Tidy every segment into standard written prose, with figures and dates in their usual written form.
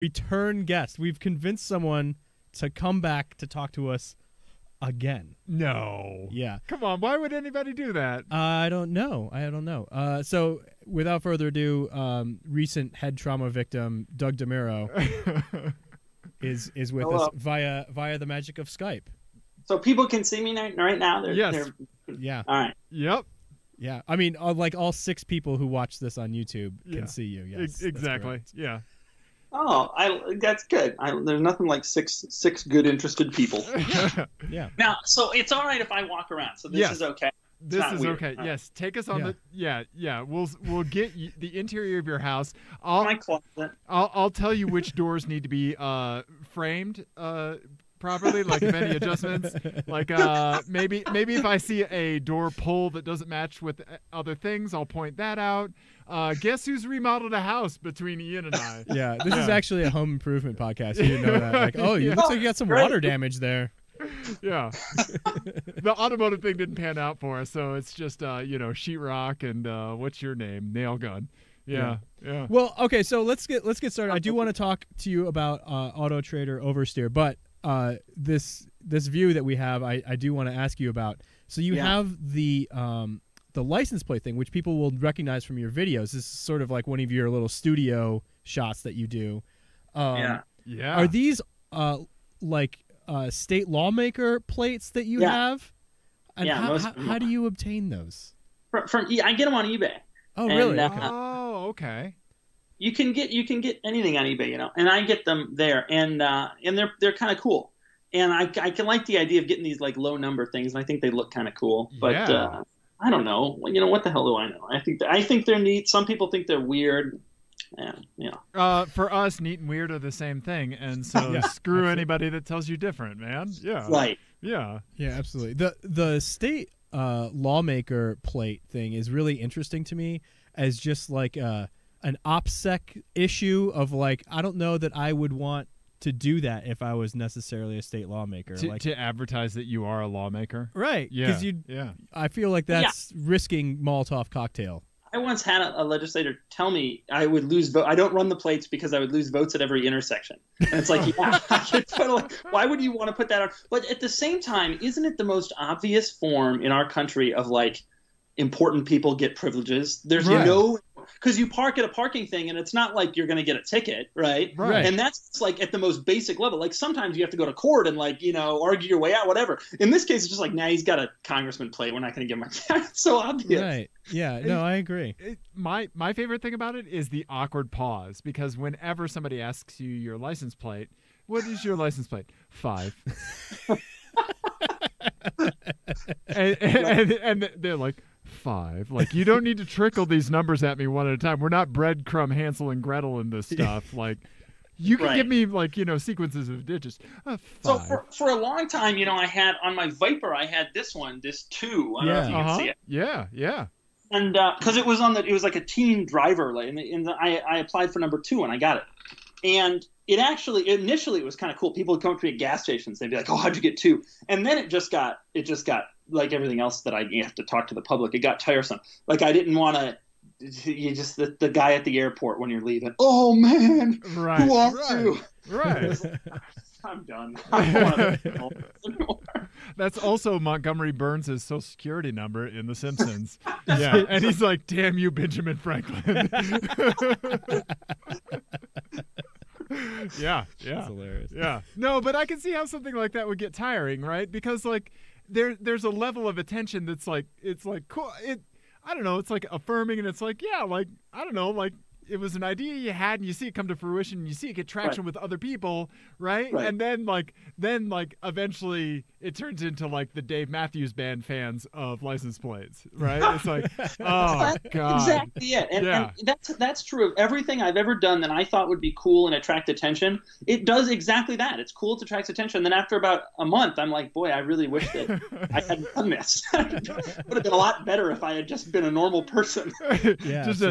return guest. We've convinced someone to come back to talk to us again. No. Yeah. Come on. Why would anybody do that? I don't know. So without further ado, recent head trauma victim Doug DeMuro is with us via the magic of Skype. So people can see me right now? Yes. Yeah. All right. Yep. Yeah. I mean, like all 6 people who watch this on YouTube can see you. Yes. Exactly. Yeah. Oh, that's good. There's nothing like six good interested people. Yeah. Now, so it's all right if I walk around. So this is okay. This is weird. okay. Yes, take us on the We'll get the interior of your house. My closet. I'll tell you which doors need to be framed properly, like if any adjustments. Like maybe if I see a door pull that doesn't match with other things, I'll point that out. Guess who's remodeled a house between Ian and I? Yeah, this is actually a home improvement podcast. You didn't know that. Like, oh, you looks like you got some water damage there. Yeah. The automotive thing didn't pan out for us, so it's just sheetrock and what's your name? Nail gun. Yeah. Well, okay, so let's get started. I do want to talk to you about Auto Trader Oversteer, but this view that we have, I do want to ask you about. So you have the license plate thing, which people will recognize from your videos. This is sort of like one of your little studio shots that you do. Yeah. Are these state lawmaker plates that you have? And how do you obtain those? I get them on eBay. Oh, really? Oh, okay. You can get anything on eBay, and I get them there, and they're kind of cool. And I can like the idea of getting these like low number things, and I think they look kind of cool. But I don't know. What the hell do I know? I think they're neat. Some people think they're weird. For us, neat and weird are the same thing, and so screw anybody that tells you different, man. Yeah. Right. Yeah. Yeah, absolutely. The state lawmaker plate thing is really interesting to me as just like an OPSEC issue of like, I don't know that I would want to do that if I was necessarily a state lawmaker. To advertise that you are a lawmaker. Right. Yeah. Because I feel like that's risking Molotov cocktail. I once had a legislator tell me I would lose vote. I don't run the plates because I would lose votes at every intersection. And it's like, why would you want to put that on? But at the same time, isn't it the most obvious form in our country of like important people get privileges? There's because you park at a parking thing and it's not like you're going to get a ticket, right? And that's like at the most basic level. Like sometimes you have to go to court and like, argue your way out, whatever. In this case, it's just like, he's got a congressman plate. We're not going to give him it's so obvious. Right. Yeah. No, I agree. My favorite thing about it is the awkward pause, because whenever somebody asks you your license plate, what is your license plate? 5. and they're like, 5. Like, you don't need to trickle these numbers at me one at a time. We're not breadcrumb Hansel and Gretel in this stuff. Like, you can give me like sequences of digits. 5. So for a long time, I had on my Viper, I had this 2. I don't know if you can see it. Yeah. And because it was like a teen driver, like, and I applied for number 2 and I got it. And initially it was kind of cool. People would come up to me at gas stations. They'd be like, "Oh, how'd you get 2?" And then it just got like everything else that you have to talk to the public. It got tiresome. Like I didn't want to. You just the guy at the airport when you're leaving. Oh man, right? Who are you? Right. I'm done. I don't want to anymore. That's also Montgomery Burns' social security number in The Simpsons. Yeah, and he's like, "Damn you, Benjamin Franklin." Yeah. That's hilarious. Yeah. No, but I can see how something like that would get tiring, right? Because like there's a level of attention that's like, it's like cool. I don't know, it's like affirming, and it's like, yeah, like, I don't know, like it was an idea you had and you see it come to fruition and you see it get traction with other people, right? And then eventually it turns into like the Dave Matthews Band fans of license plates, right? It's like, oh God. Exactly it. And that's true of everything I've ever done that I thought would be cool and attract attention. It does exactly that. It's cool, it attracts attention. Then after about a month, I'm like, boy, I really wish that I hadn't done this. It would have been a lot better if I had just been a normal person. Yeah, just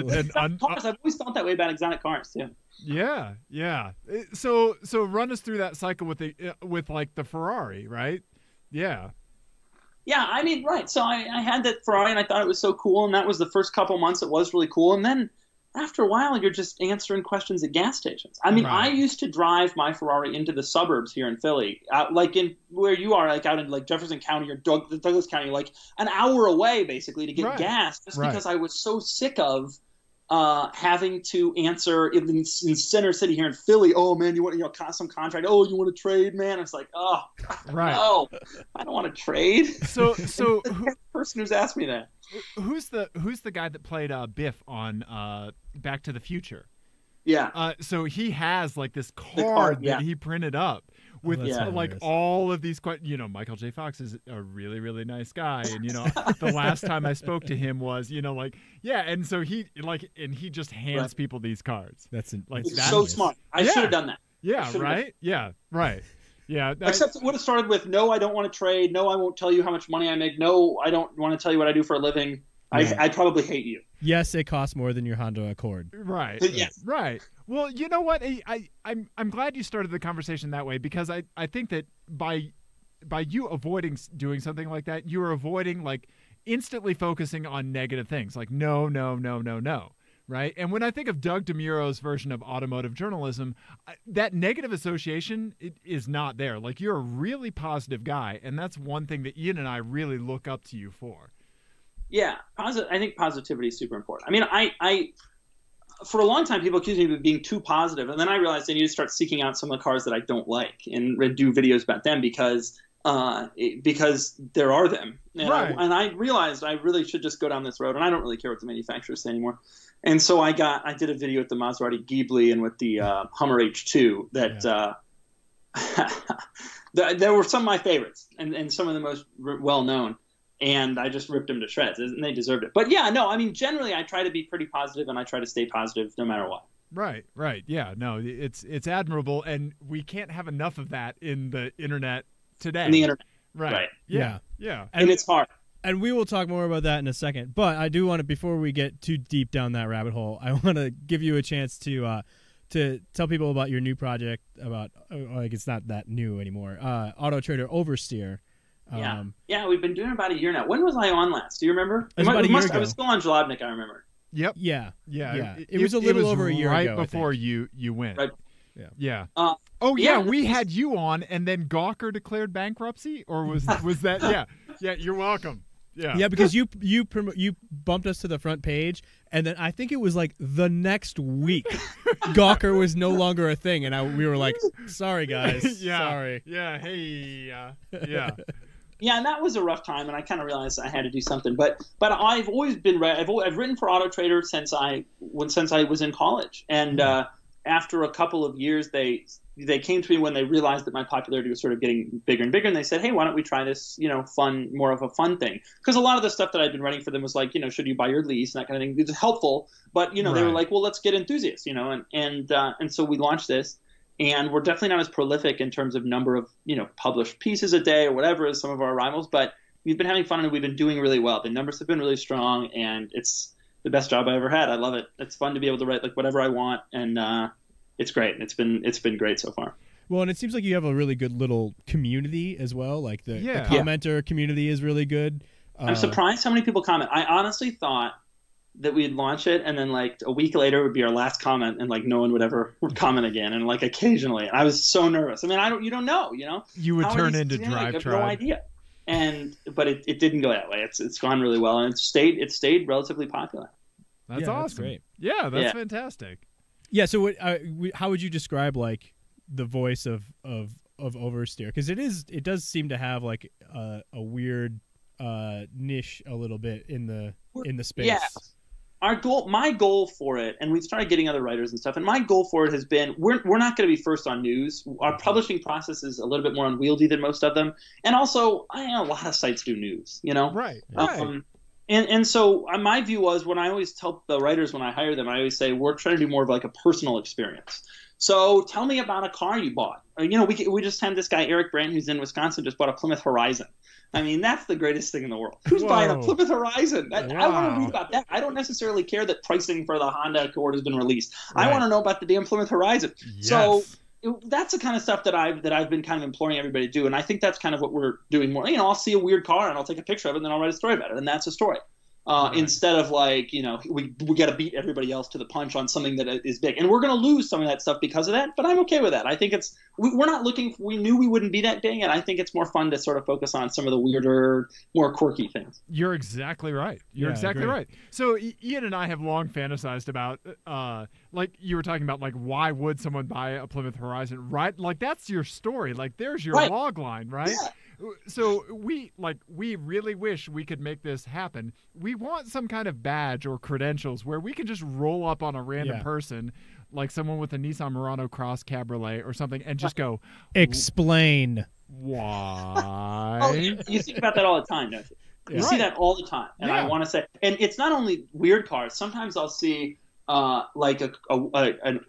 cars, I've always felt that way about exotic cars too. Yeah. So run us through that cycle with like the Ferrari, right? Yeah. Yeah, I mean, right. So I had that Ferrari and I thought it was so cool, and that was the first couple months. It was really cool, and then after a while, you're just answering questions at gas stations. I mean, I used to drive my Ferrari into the suburbs here in Philly, like in where you are, like out in like Jefferson County or Douglas County, like an hour away basically to get gas, just because I was so sick of having to answer in Center City here in Philly. Oh man, you want some contract? Oh, you want to trade, man? It's like, oh, no, I don't want to trade. So the person who's asked me that. Who's the guy that played Biff on Back to the Future? Yeah. So he has like this card that he printed up with like all of these questions. You know, Michael J. Fox is a really, really nice guy, and you know, the last time I spoke to him was, you know, like and so he just hands people these cards. That's so smart. I should have done that. Yeah. Right. Yeah. Right. Yeah. Except it would have started with, no, I don't want to trade. No, I won't tell you how much money I make. No, I don't want to tell you what I do for a living. Yeah. I probably hate you. Yes, it costs more than your Honda Accord. Right. Yes. Right. Well, you know what? I'm glad you started the conversation that way, because I think that by you avoiding doing something like that, you're avoiding like instantly focusing on negative things like no. Right. And when I think of Doug DeMuro's version of automotive journalism, that negative association is not there. Like, you're a really positive guy. And that's one thing that Ian and I really look up to you for. Yeah. I think positivity is super important. I mean, I for a long time, people accused me of being too positive. And then I realized I need to start seeking out some of the cars that I don't like and do videos about them because there are them. And, I realized I really should just go down this road, and I don't really care what the manufacturers say anymore. And so I did a video with the Maserati Ghibli and with the Hummer H2 that there were some of my favorites and some of the most well-known, and I just ripped them to shreds, and they deserved it. But yeah, no, I mean, generally I try to be pretty positive, and I try to stay positive no matter what. Right. Yeah, no, it's admirable, and we can't have enough of that in the internet today. In the internet. Right. Yeah. And it's hard. And we will talk more about that in a second. But I do want to, before we get too deep down that rabbit hole, I want to give you a chance to tell people about your new project about, like, it's not that new anymore, Auto Trader Oversteer. Yeah, we've been doing it about a year now. When was I on last? Do you remember? It was about a year ago. I was still on Jalobnik, I remember. Yep. Yeah. It was a little over a year ago. Right before you went. Right. Yeah. We had you on, and then Gawker declared bankruptcy, or was that? Yeah. You're welcome. Yeah, because you bumped us to the front page, and then I think it was like the next week, Gawker was no longer a thing, and we were like, sorry guys, sorry. Yeah. Hey. Yeah. Yeah, and that was a rough time, and I kind of realized I had to do something. But I've always been I've written for Auto Trader since I was in college, and after a couple of years, they came to me when they realized that my popularity was sort of getting bigger and bigger, and they said, hey, why don't we try this, more of a fun thing? Because a lot of the stuff that I'd been writing for them was like, should you buy your lease and that kind of thing. It was helpful, but they were like, well, let's get enthusiasts, and so we launched this, and we're definitely not as prolific in terms of number of published pieces a day or whatever as some of our rivals, but we've been having fun and we've been doing really well. The numbers have been really strong, and it's the best job I ever had. I love it. It's fun to be able to write like whatever I want, and it's great. It's been great so far. Well, and it seems like you have a really good little community as well. Like the commenter community is really good. I'm surprised how many people comment. I honestly thought that we'd launch it, and then like a week later would be our last comment, and like no one would ever comment again, and like occasionally. And I was so nervous. I mean, you don't know. You would turn into Drive Tribe. No idea. But it didn't go that way. It's gone really well, and it stayed relatively popular. That's awesome. That's great. Yeah, that's fantastic. Yeah. So, how would you describe like the voice of Oversteer? Because it does seem to have like a weird niche a little bit in the space. Yeah. My goal for it, and we've started getting other writers and stuff, and my goal for it has been we're not going to be first on news. Our publishing process is a little bit more unwieldy than most of them, and also I know a lot of sites do news. Right. And so my view was, when I always tell the writers when I hire them, I always say we're trying to do more of like a personal experience. So tell me about a car you bought. We just had this guy Eric Brandt, who's in Wisconsin, just bought a Plymouth Horizon. I mean, that's the greatest thing in the world. Who's buying a Plymouth Horizon? I want to read about that. I don't necessarily care that pricing for the Honda Accord has been released. Right. I want to know about the damn Plymouth Horizon. Yes. So that's the kind of stuff that I've been kind of imploring everybody to do, and I think that's kind of what we're doing more. I'll see a weird car and I'll take a picture of it, and then I'll write a story about it, and that's a story. instead of like, we got to beat everybody else to the punch on something that is big. And we're going to lose some of that stuff because of that, but I'm okay with that. I think we're not looking, we knew we wouldn't be that big, and I think it's more fun to sort of focus on some of the weirder, more quirky things. You're exactly right. You're exactly right. So Ian and I have long fantasized about, like you were talking about, like, why would someone buy a Plymouth Horizon, right? Like, that's your story. Like, there's your log line, right? Yeah. So we really wish we could make this happen. We want some kind of badge or credentials where we can just roll up on a random person, like someone with a Nissan Murano Cross Cabriolet or something, and just go, explain why. Oh, you think about that all the time, don't you? You see that all the time. And I want to say, and it's not only weird cars. Sometimes I'll see like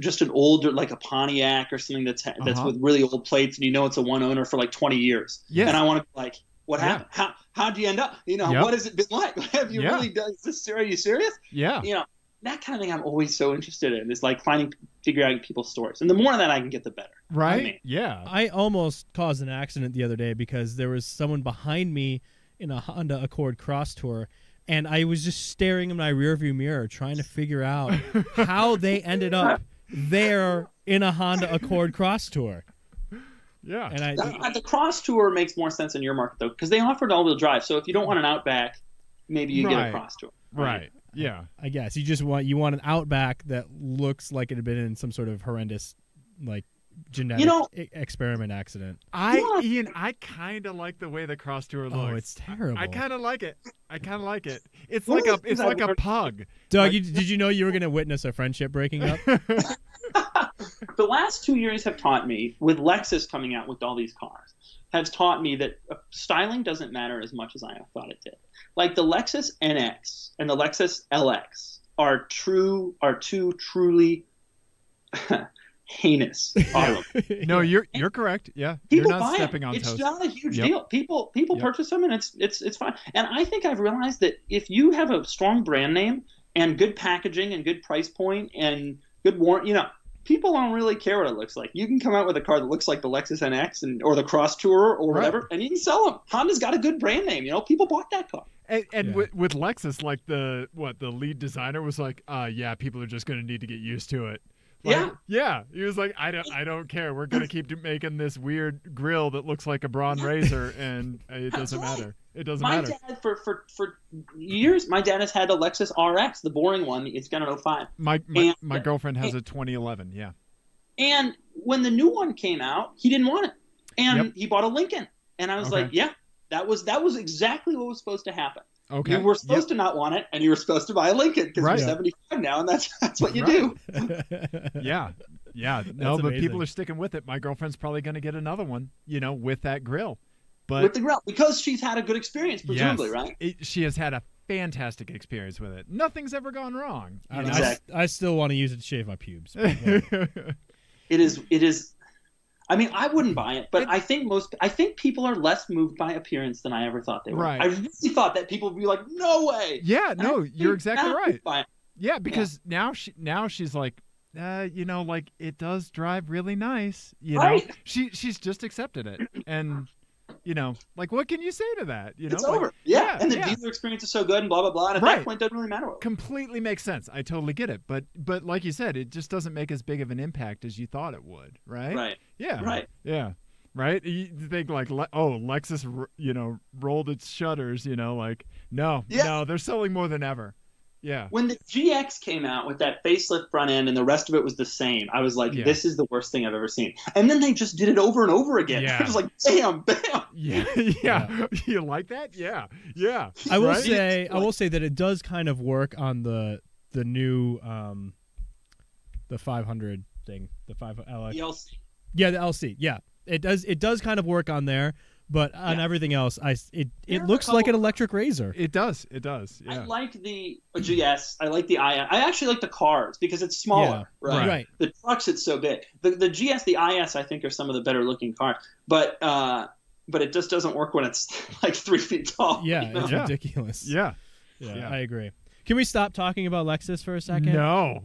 just an older, like a Pontiac or something that's with really old plates, and it's a one owner for like 20 years. Yeah. And I want to be like, what happened? How'd you end up? What has it been like? Have you really done this? Are you serious? Yeah. That kind of thing I'm always so interested in, is like figure out people's stories. And the more of that I can get, the better. Right. I mean. Yeah. I almost caused an accident the other day because there was someone behind me in a Honda Accord Cross Tour, and I was just staring in my rearview mirror trying to figure out how they ended up there in a Honda Accord Cross Tour. Yeah. And the Cross Tour makes more sense in your market, though, because they offered all-wheel drive. So if you don't want an Outback, maybe you get a Cross Tour. Right. Yeah. I guess you want an Outback that looks like it had been in some sort of horrendous, like, genetic experiment accident. Ian, I kind of like the way the Cross Tour looks. Oh, it's terrible. I kind of like it. It's like a pug. Doug, did you know you were going to witness a friendship breaking up? The last 2 years have taught me, with Lexus coming out with all these cars, has taught me that styling doesn't matter as much as I thought it did. Like the Lexus NX and the Lexus LX are two truly heinous automobiles. No, you're correct. Yeah, people you're not buy stepping them. on It's toes. not a huge deal. People purchase them, and it's fine. And I think I've realized that if you have a strong brand name and good packaging and good price point and good warranty, people don't really care what it looks like. You can come out with a car that looks like the Lexus NX or the Cross Tourer or whatever, and you can sell them. Honda's got a good brand name. People bought that car. And with Lexus, like the lead designer was like, people are just going to need to get used to it. Like, yeah. He was like, I don't care. We're going to keep making this weird grill that looks like a Braun razor, and it doesn't matter. It doesn't matter. My dad, for years, my dad has had a Lexus RX, the boring one. It's got an 05. My girlfriend has a 2011, yeah. And when the new one came out, he didn't want it. And he bought a Lincoln. And I was like, that was exactly what was supposed to happen. Okay. You were supposed to not want it, and you were supposed to buy a Lincoln because you're 75 now, and that's what you do. Yeah. No, but people are sticking with it. My girlfriend's probably going to get another one, with that grill. But with the grill, because she's had a good experience, presumably, right? She has had a fantastic experience with it. Nothing's ever gone wrong. I still want to use it to shave my pubes. It is. I mean, I wouldn't buy it, but I think people are less moved by appearance than I ever thought they were. Right. I really thought that people would be like, "No way." Yeah, no, you're exactly right. Yeah, because now she's like, like it does drive really nice. Right. She's just accepted it, and like what can you say to that? It's over. Yeah. And the dealer experience is so good, and blah blah blah. And at that point, it doesn't really matter. Completely makes sense. I totally get it. But like you said, it just doesn't make as big of an impact as you thought it would. Right. Right. Yeah. Right. Yeah. Right. You think like, Lexus, rolled its shutters. No, they're selling more than ever. Yeah. When the GX came out with that facelift front end and the rest of it was the same, I was like, this is the worst thing I've ever seen. And then they just did it over and over again. Yeah. I was like, bam, bam. Yeah. You like that? Yeah. I will say that it does kind of work on the new the 500 thing, the 5 LX. The LC. Yeah, the LC. Yeah. It does kind of work on there. But on everything else, it looks like an electric razor. It does. Yeah. I like the GS. I like the IS. I actually like the cars because it's smaller. Yeah, right. The trucks, it's so big. The GS, the IS, I think are some of the better looking cars. But it just doesn't work when it's like 3 feet tall. Yeah, it's ridiculous. Yeah, I agree. Can we stop talking about Lexus for a second? No.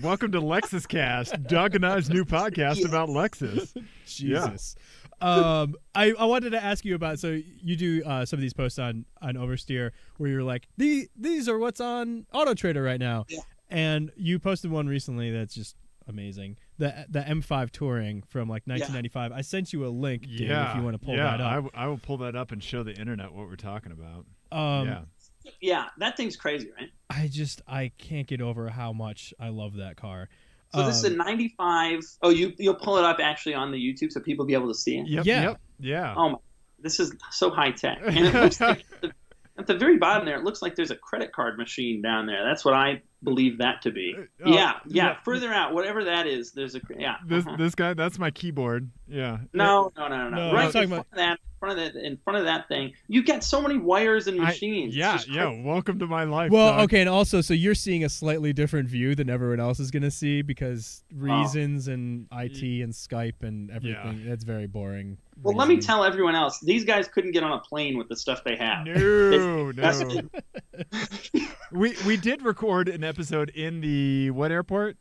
Welcome to Lexus Cast, Doug and I's new podcast about Lexus. Jesus. I wanted to ask you about, so you do some of these posts on Oversteer where you're like, these are what's on Auto Trader right now. Yeah. And you posted one recently that's just amazing. The M5 Touring from like 1995. I sent you a link, Dave, if you want to pull that up. I will pull that up and show the internet what we're talking about. Yeah, that thing's crazy, right? I can't get over how much I love that car. So this is a 95. Oh, you'll pull it up actually on the YouTube so people will be able to see it? Yeah. Oh, my. This is so high tech. And it looks like at the very bottom there, it looks like there's a credit card machine down there. That's what I believe that to be. Yeah. Further out, whatever that is, there's a This guy, that's my keyboard. Yeah. No. Right in front of that thing, you get so many wires and machines. Welcome to my life. Well, Doug. okay, and also, so you're seeing a slightly different view than everyone else is going to see because reasons and IT and Skype and everything. That's very boring. Well, let me tell everyone else. These guys couldn't get on a plane with the stuff they have. No. We did record an episode in the what airport?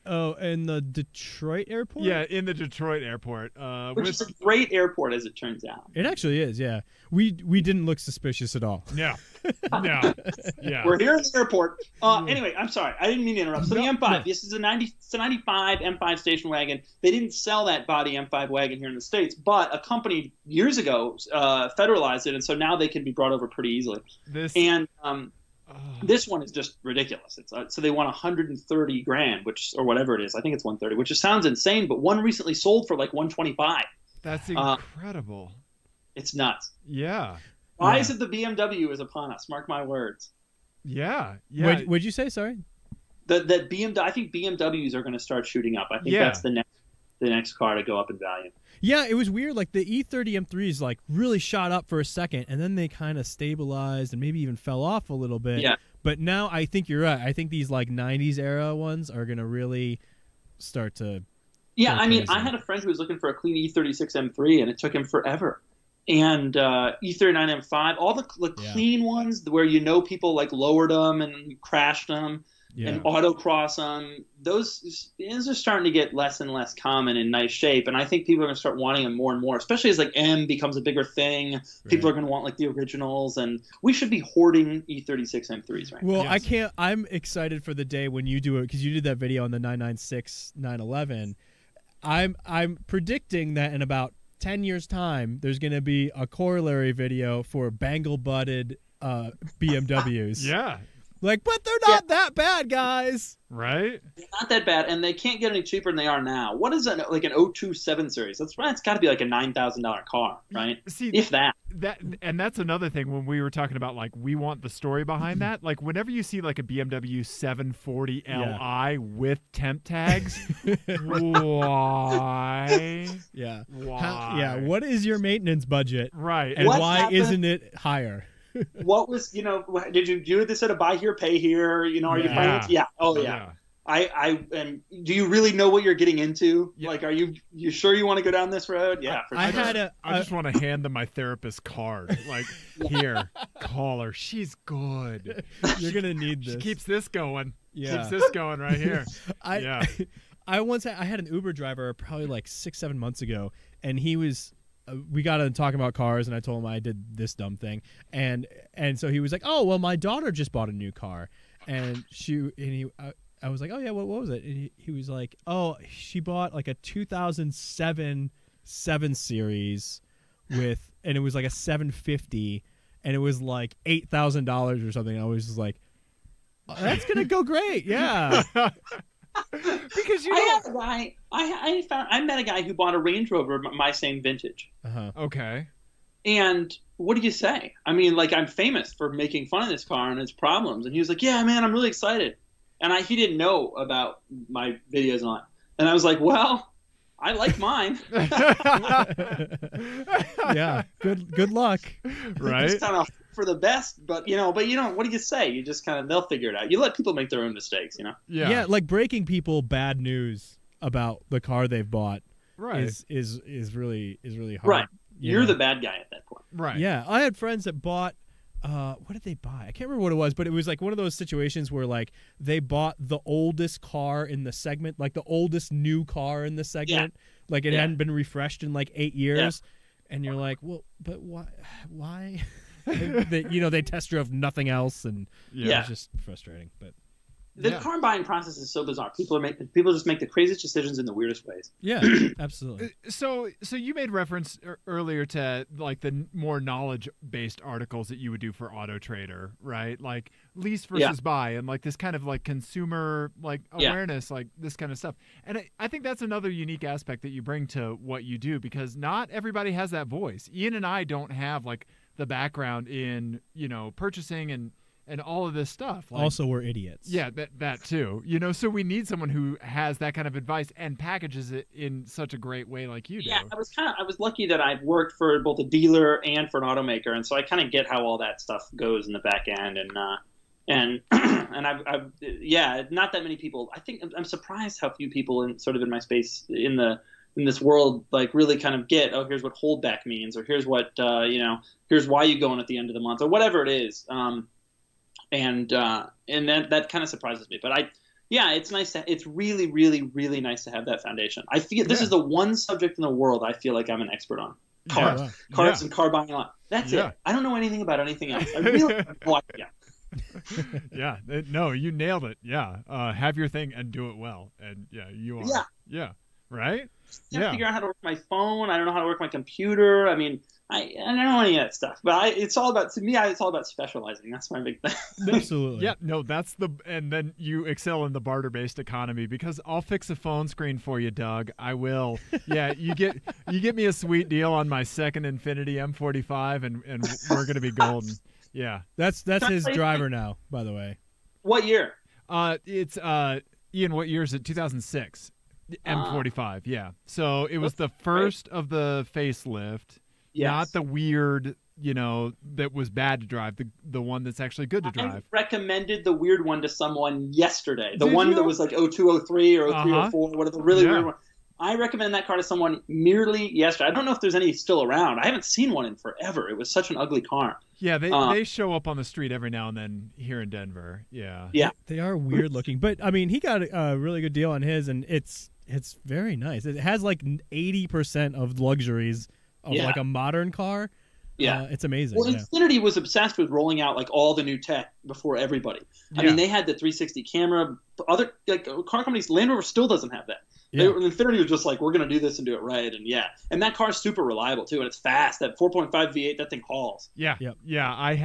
Oh, in the Detroit airport? Yeah, in the Detroit airport. Which is a great airport, as it turns out. It actually is, yeah. We didn't look suspicious at all. No. Yeah. We're here in the airport. Anyway, I'm sorry. I didn't mean to interrupt. So the M5, this is a 95 M5 station wagon. They didn't sell that body M5 wagon here in the States, but a company years ago federalized it, and so now they can be brought over pretty easily. This one is just ridiculous. It's so they want $130,000, or whatever it is. I think it's 130, which just sounds insane. But one recently sold for like 125. That's incredible. It's nuts. Yeah. Rise of the BMW is upon us. Mark my words. Yeah. What'd you say? Sorry. That BMW. I think BMWs are going to start shooting up. I think that's the next car to go up in value. Yeah, it was weird. Like the E30 M3s like really shot up for a second, and then they kind of stabilized and maybe even fell off a little bit. Yeah. But now I think you're right. I think these like 90s era ones are gonna really start to. Yeah, I mean, I had a friend who was looking for a clean E36 M3, and it took him forever. And E39 M5, all the clean ones where people like lowered them and crashed them. And autocross them, those are starting to get less and less common in nice shape, and I think people are going to start wanting them more and more, especially as like M becomes a bigger thing. Right. People are going to want like the originals, and we should be hoarding E36 M3s right now. Well, I'm excited for the day when you do it, because you did that video on the 996 911. I'm predicting that in about 10 years time there's going to be a corollary video for bangle-butted BMWs. Yeah. Like, but they're not that bad, guys. Right? They're not that bad, and they can't get any cheaper than they are now. What is that, like an 027 series? That's right. It's got to be like a $9,000 car, right? See, if that. And that's another thing when we were talking about, like, we want the story behind that. Like, whenever you see, like, a BMW 740 Li with temp tags, why? Yeah. Why? What is your maintenance budget? Right. And why isn't it higher? What was, did you do this at a buy here, pay here? Are you financing? Yeah. Oh, yeah. And do you really know what you're getting into? Yeah. Like, are you sure you want to go down this road? Yeah. I just want to hand them my therapist card. Like, here, call her. She's good. You're going to need this. She keeps this going. Yeah. Keeps this going right here. I had an Uber driver probably like 6-7 months ago, and he was we got on talking about cars, and I told him I did this dumb thing, and so he was like, "Oh, well, my daughter just bought a new car," I was like, "Oh yeah, what was it?" And he was like, "Oh, she bought like a 2007 7 Series and it was like a 750, and it was like $8,000 or something." And I was just like, oh, "That's gonna go great, yeah." Because I met a guy who bought a Range Rover, my same vintage. Okay. And what do you say? I mean, like, I'm famous for making fun of this car and its problems. And he was like, "Yeah, man, I'm really excited." And he didn't know about my videos on it. And I was like, "Well, I like mine." Yeah. Good luck. Right. Just kind of for the best, but what do you say? You just kind of, they'll figure it out. You let people make their own mistakes, Yeah, like breaking people bad news about the car they've bought, right, is really hard. Right. You're the bad guy at that point. Right. Yeah, I had friends that bought what did they buy? I can't remember what it was, but it was like one of those situations where like they bought the oldest car in the segment, like the oldest new car in the segment, like it hadn't been refreshed in like 8 years, and you're like, well, but why? They test drove nothing else, and it's just frustrating. But the car buying process is so bizarre. People just make the craziest decisions in the weirdest ways. Yeah, absolutely. So you made reference earlier to like the more knowledge-based articles that you would do for Auto Trader, right? Like lease versus buy, and like this kind of like consumer like awareness, like this kind of stuff. And I think that's another unique aspect that you bring to what you do, because not everybody has that voice. Ian and I don't have like the background in purchasing and all of this stuff. Like, also, we're idiots. Yeah, that too. So we need someone who has that kind of advice and packages it in such a great way like you do. Yeah, I was lucky that I've worked for both a dealer and for an automaker, and so I kind of get how all that stuff goes in the back end, and I've not that many people. I think I'm surprised how few people in my space in this world like really kind of get, oh, here's what holdback means, or here's what here's why you go in at the end of the month, or whatever it is. And that kind of surprises me, but it's nice it's really, really, really nice to have that foundation. I feel this is the one subject in the world I feel like I'm an expert on. Cars and car buying. That's it. I don't know anything about anything else. I really have no idea. No, you nailed it. Have your thing and do it well, and you are. Right. I can't figure out how to work my phone. I don't know how to work my computer. I mean, I don't know any of that stuff. But it's all about specializing. That's my big thing. Absolutely. And then you excel in the barter-based economy, because I'll fix a phone screen for you, Doug. I will. Yeah, you get me a sweet deal on my second Infiniti M45, and we're gonna be golden. Yeah, that's his driver now, by the way. What year? It's Ian. What year is it? 2006. M45, yeah. So it was the first of the facelift, not the weird, that was bad to drive, the one that's actually good to drive. I recommended the weird one to someone yesterday. The one that was like 0203 or 0304, whatever, the really weird one. I recommended that car to someone merely yesterday. I don't know if there's any still around. I haven't seen one in forever. It was such an ugly car. Yeah, they show up on the street every now and then here in Denver. Yeah. They are weird looking. But, I mean, he got a really good deal on his, and it's very nice. It has like 80% of luxuries of like a modern car. Yeah. It's amazing. Well, Infiniti was obsessed with rolling out like all the new tech before everybody. I mean, they had the 360 camera. Other like car companies, Land Rover still doesn't have that. Infiniti was just like, we're going to do this and do it right. And that car's super reliable too. And it's fast. That 4.5 V8, that thing hauls. Yeah. I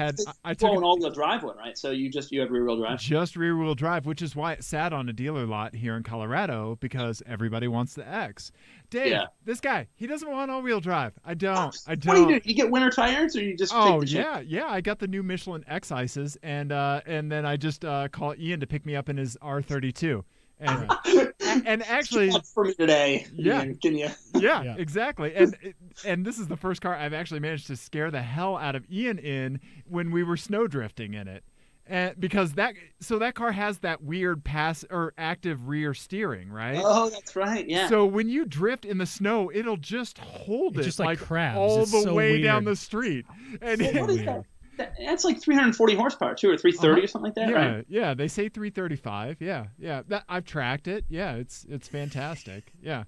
took an all-wheel drive one, right? So you have rear-wheel drive. Just rear-wheel drive, which is why it sat on a dealer lot here in Colorado, because everybody wants the X. Dave, this guy, he doesn't want all-wheel drive. I don't. What do you do? You get winter tires, or you just take the chip? Yeah. I got the new Michelin X Ices, and then I just call Ian to pick me up in his R32. And actually, for me today. Ian, can you? Yeah, exactly. And this is the first car I've actually managed to scare the hell out of Ian in when we were snow drifting in it. And because that car has that weird pass or active rear steering, right? Oh, that's right. Yeah. So when you drift in the snow, it'll just hold it just like crabs. all it's the so way weird. down the street. And what is that? That's like 340 horsepower too, or 330 or something like that, right? Yeah. They say 335. Yeah. I've tracked it. Yeah, it's fantastic. Yeah.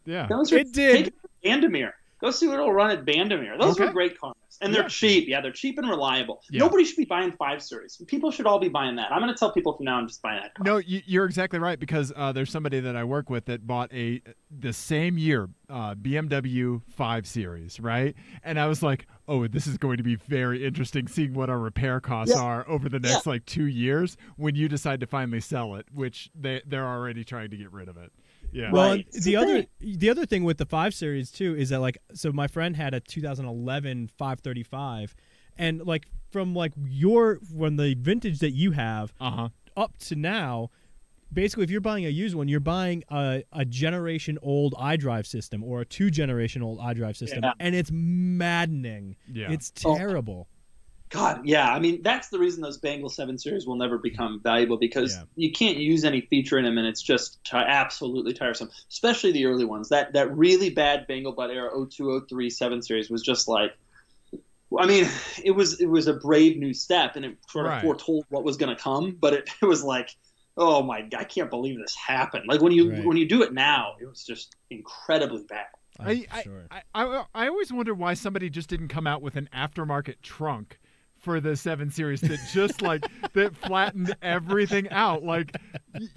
It did. Take Bandimere. Go see what it'll run at Bandimere. Those are great cars. And they're cheap. Yeah, they're cheap and reliable. Yeah. Nobody should be buying 5 Series. People should all be buying that. I'm going to tell people from now on, just buy that car. No, you're exactly right, because there's somebody that I work with that bought the same year BMW 5 Series, right? And I was like, oh, this is going to be very interesting seeing what our repair costs are over the next 2 years when you decide to finally sell it, which they're already trying to get rid of it. Yeah. Well, the other thing with the 5 Series too is that so my friend had a 2011 535, and from the vintage that you have up to now, basically if you're buying a used one, you're buying a generation old iDrive system or a 2-generation old iDrive system, and it's maddening. Yeah. It's terrible. God, yeah. I mean, that's the reason those Bangle 7 Series will never become valuable, because you can't use any feature in them, and it's just absolutely tiresome, especially the early ones. That really bad Bangle Butt era 02, 03, 7 Series was just like, I mean, it was a brave new step, and it sort of Right. foretold what was going to come. But it was like, oh my God, I can't believe this happened. Like when you do it now, it was just incredibly bad. I always wonder why somebody just didn't come out with an aftermarket trunk for the 7 Series that just that flattened everything out.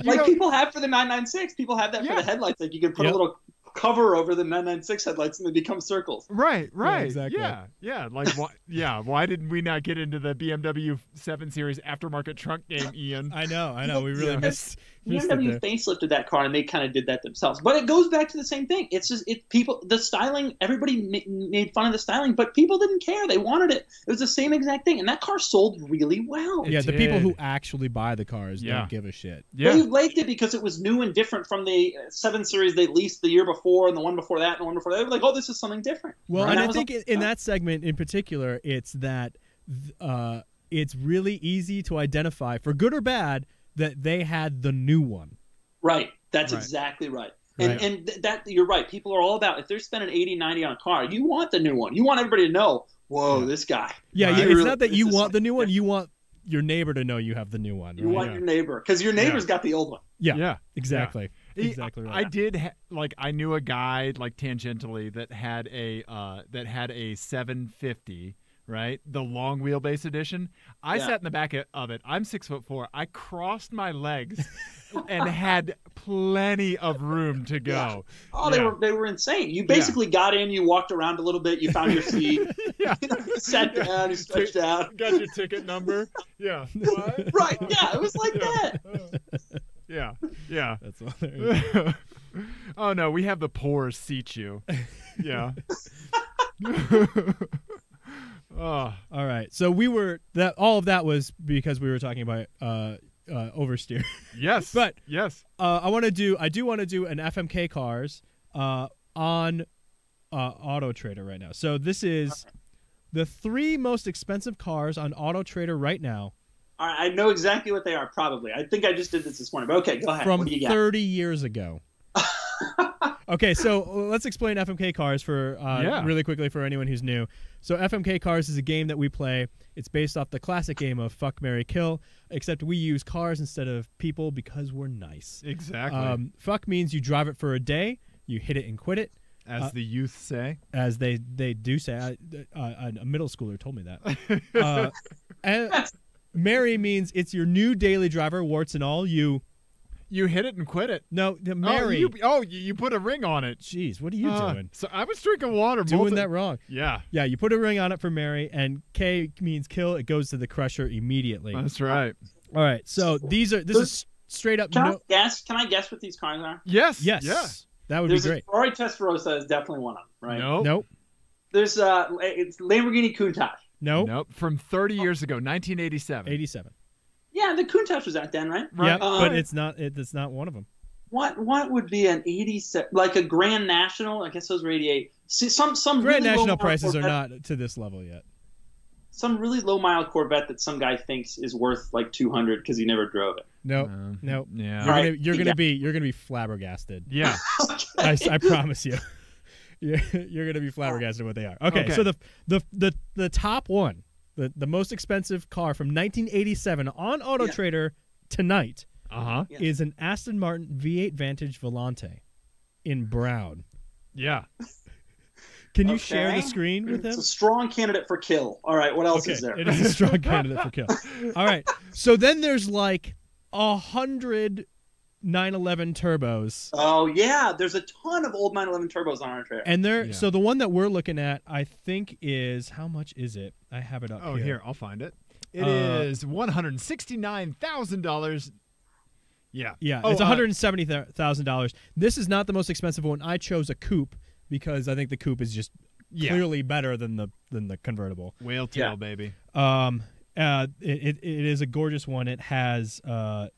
People have for the 996. People have that for the headlights. Like you can put a little cover over the 996 headlights and they become circles. Right. Yeah, exactly. Yeah. Why didn't we not get into the BMW 7 Series aftermarket trunk game, Ian? I know. We really missed BMW facelifted that car and they kind of did that themselves. But it goes back to the same thing. It's just the styling. Everybody made fun of the styling, but people didn't care. They wanted it. It was the same exact thing, and that car sold really well. Yeah, the people who actually buy the cars don't give a shit. Yeah, they liked it because it was new and different from the 7 Series they leased the year before, and the one before that, and the one before that. They were like, "Oh, this is something different." Well, and I think in that segment in particular, it's that it's really easy to identify, for good or bad, that they had the new one. Right. That's exactly right. And that you're right. People are all about, if they're spending 80, 90 on a car, you want the new one. You want everybody to know, whoa, this guy. Yeah, it's not that you want the new one. You want your neighbor to know you have the new one. You want your neighbor, because your neighbor's got the old one. Yeah, exactly. Yeah. Exactly right. I did I knew a guy tangentially that had a 750. Right, the long wheelbase edition. I sat in the back of it. I'm 6'4". I crossed my legs and had plenty of room to go. Yeah. Oh, they were insane. You basically got in, you walked around a little bit, you found your seat, you sat down, you stretched out, got your ticket number. Yeah, what? Right. Yeah, it was like that. Yeah. That's hilarious. Oh no, we have the poor seat you. Yeah. Oh. All right. So all of that was because we were talking about oversteer. Yes. But yes. I do want to do an FMK cars on Auto Trader right now. So this is the 3 most expensive cars on Auto Trader right now. All right, I know exactly what they are, probably. I think I just did this morning. But okay, go ahead. From what do you got? 30 years ago. Okay, so let's explain FMK Cars for really quickly for anyone who's new. So FMK Cars is a game that we play. It's based off the classic game of Fuck, Marry, Kill, except we use cars instead of people because we're nice. Exactly. Fuck means you drive it for a day, you hit it and quit it. As the youth say. As they do say. A middle schooler told me that. And Marry means it's your new daily driver, warts and all. You hit it and quit it. No, the Mary. You put a ring on it. Jeez, what are you doing? So I was drinking water. Doing that wrong. Yeah. Yeah, you put a ring on it for Mary, and K means kill. It goes to the crusher immediately. That's right. All right, so this is straight up. Can I guess what these cars are? Yes. Yes. Yeah. That would be great. Ferrari Testarossa is definitely one of them, right? Nope. There's it's Lamborghini Countach. Nope. From 30 years ago, 1987. 87. Yeah, the Countach was out then, right? Yeah, but it's not. It's not one of them. What would be an 87, like a Grand National? I guess those were 88. Some Grand really National prices are not to this level yet. Some really low mile Corvette that some guy thinks is worth like 200 because he never drove it. Nope. Yeah. You're gonna be flabbergasted. Yeah. I promise you. You're gonna be flabbergasted what they are. Okay. So the top one. The most expensive car from 1987 on Auto Trader tonight is an Aston Martin V8 Vantage Volante in brown. Yeah. Can you share the screen with him? It's a strong candidate for kill. All right, what else is there? It is a strong candidate for kill. All right. So then there's like 100 911 turbos. Oh yeah, there's a ton of old 911 turbos on our trailer. And so the one that we're looking at, I think, is how much is it? I have it up here. Oh, here, I'll find it. It is $169,000. Yeah. Yeah, it's $170,000. This is not the most expensive one. I chose a coupe because I think the coupe is just clearly better than the convertible. Whale tail, baby. It is a gorgeous one. It has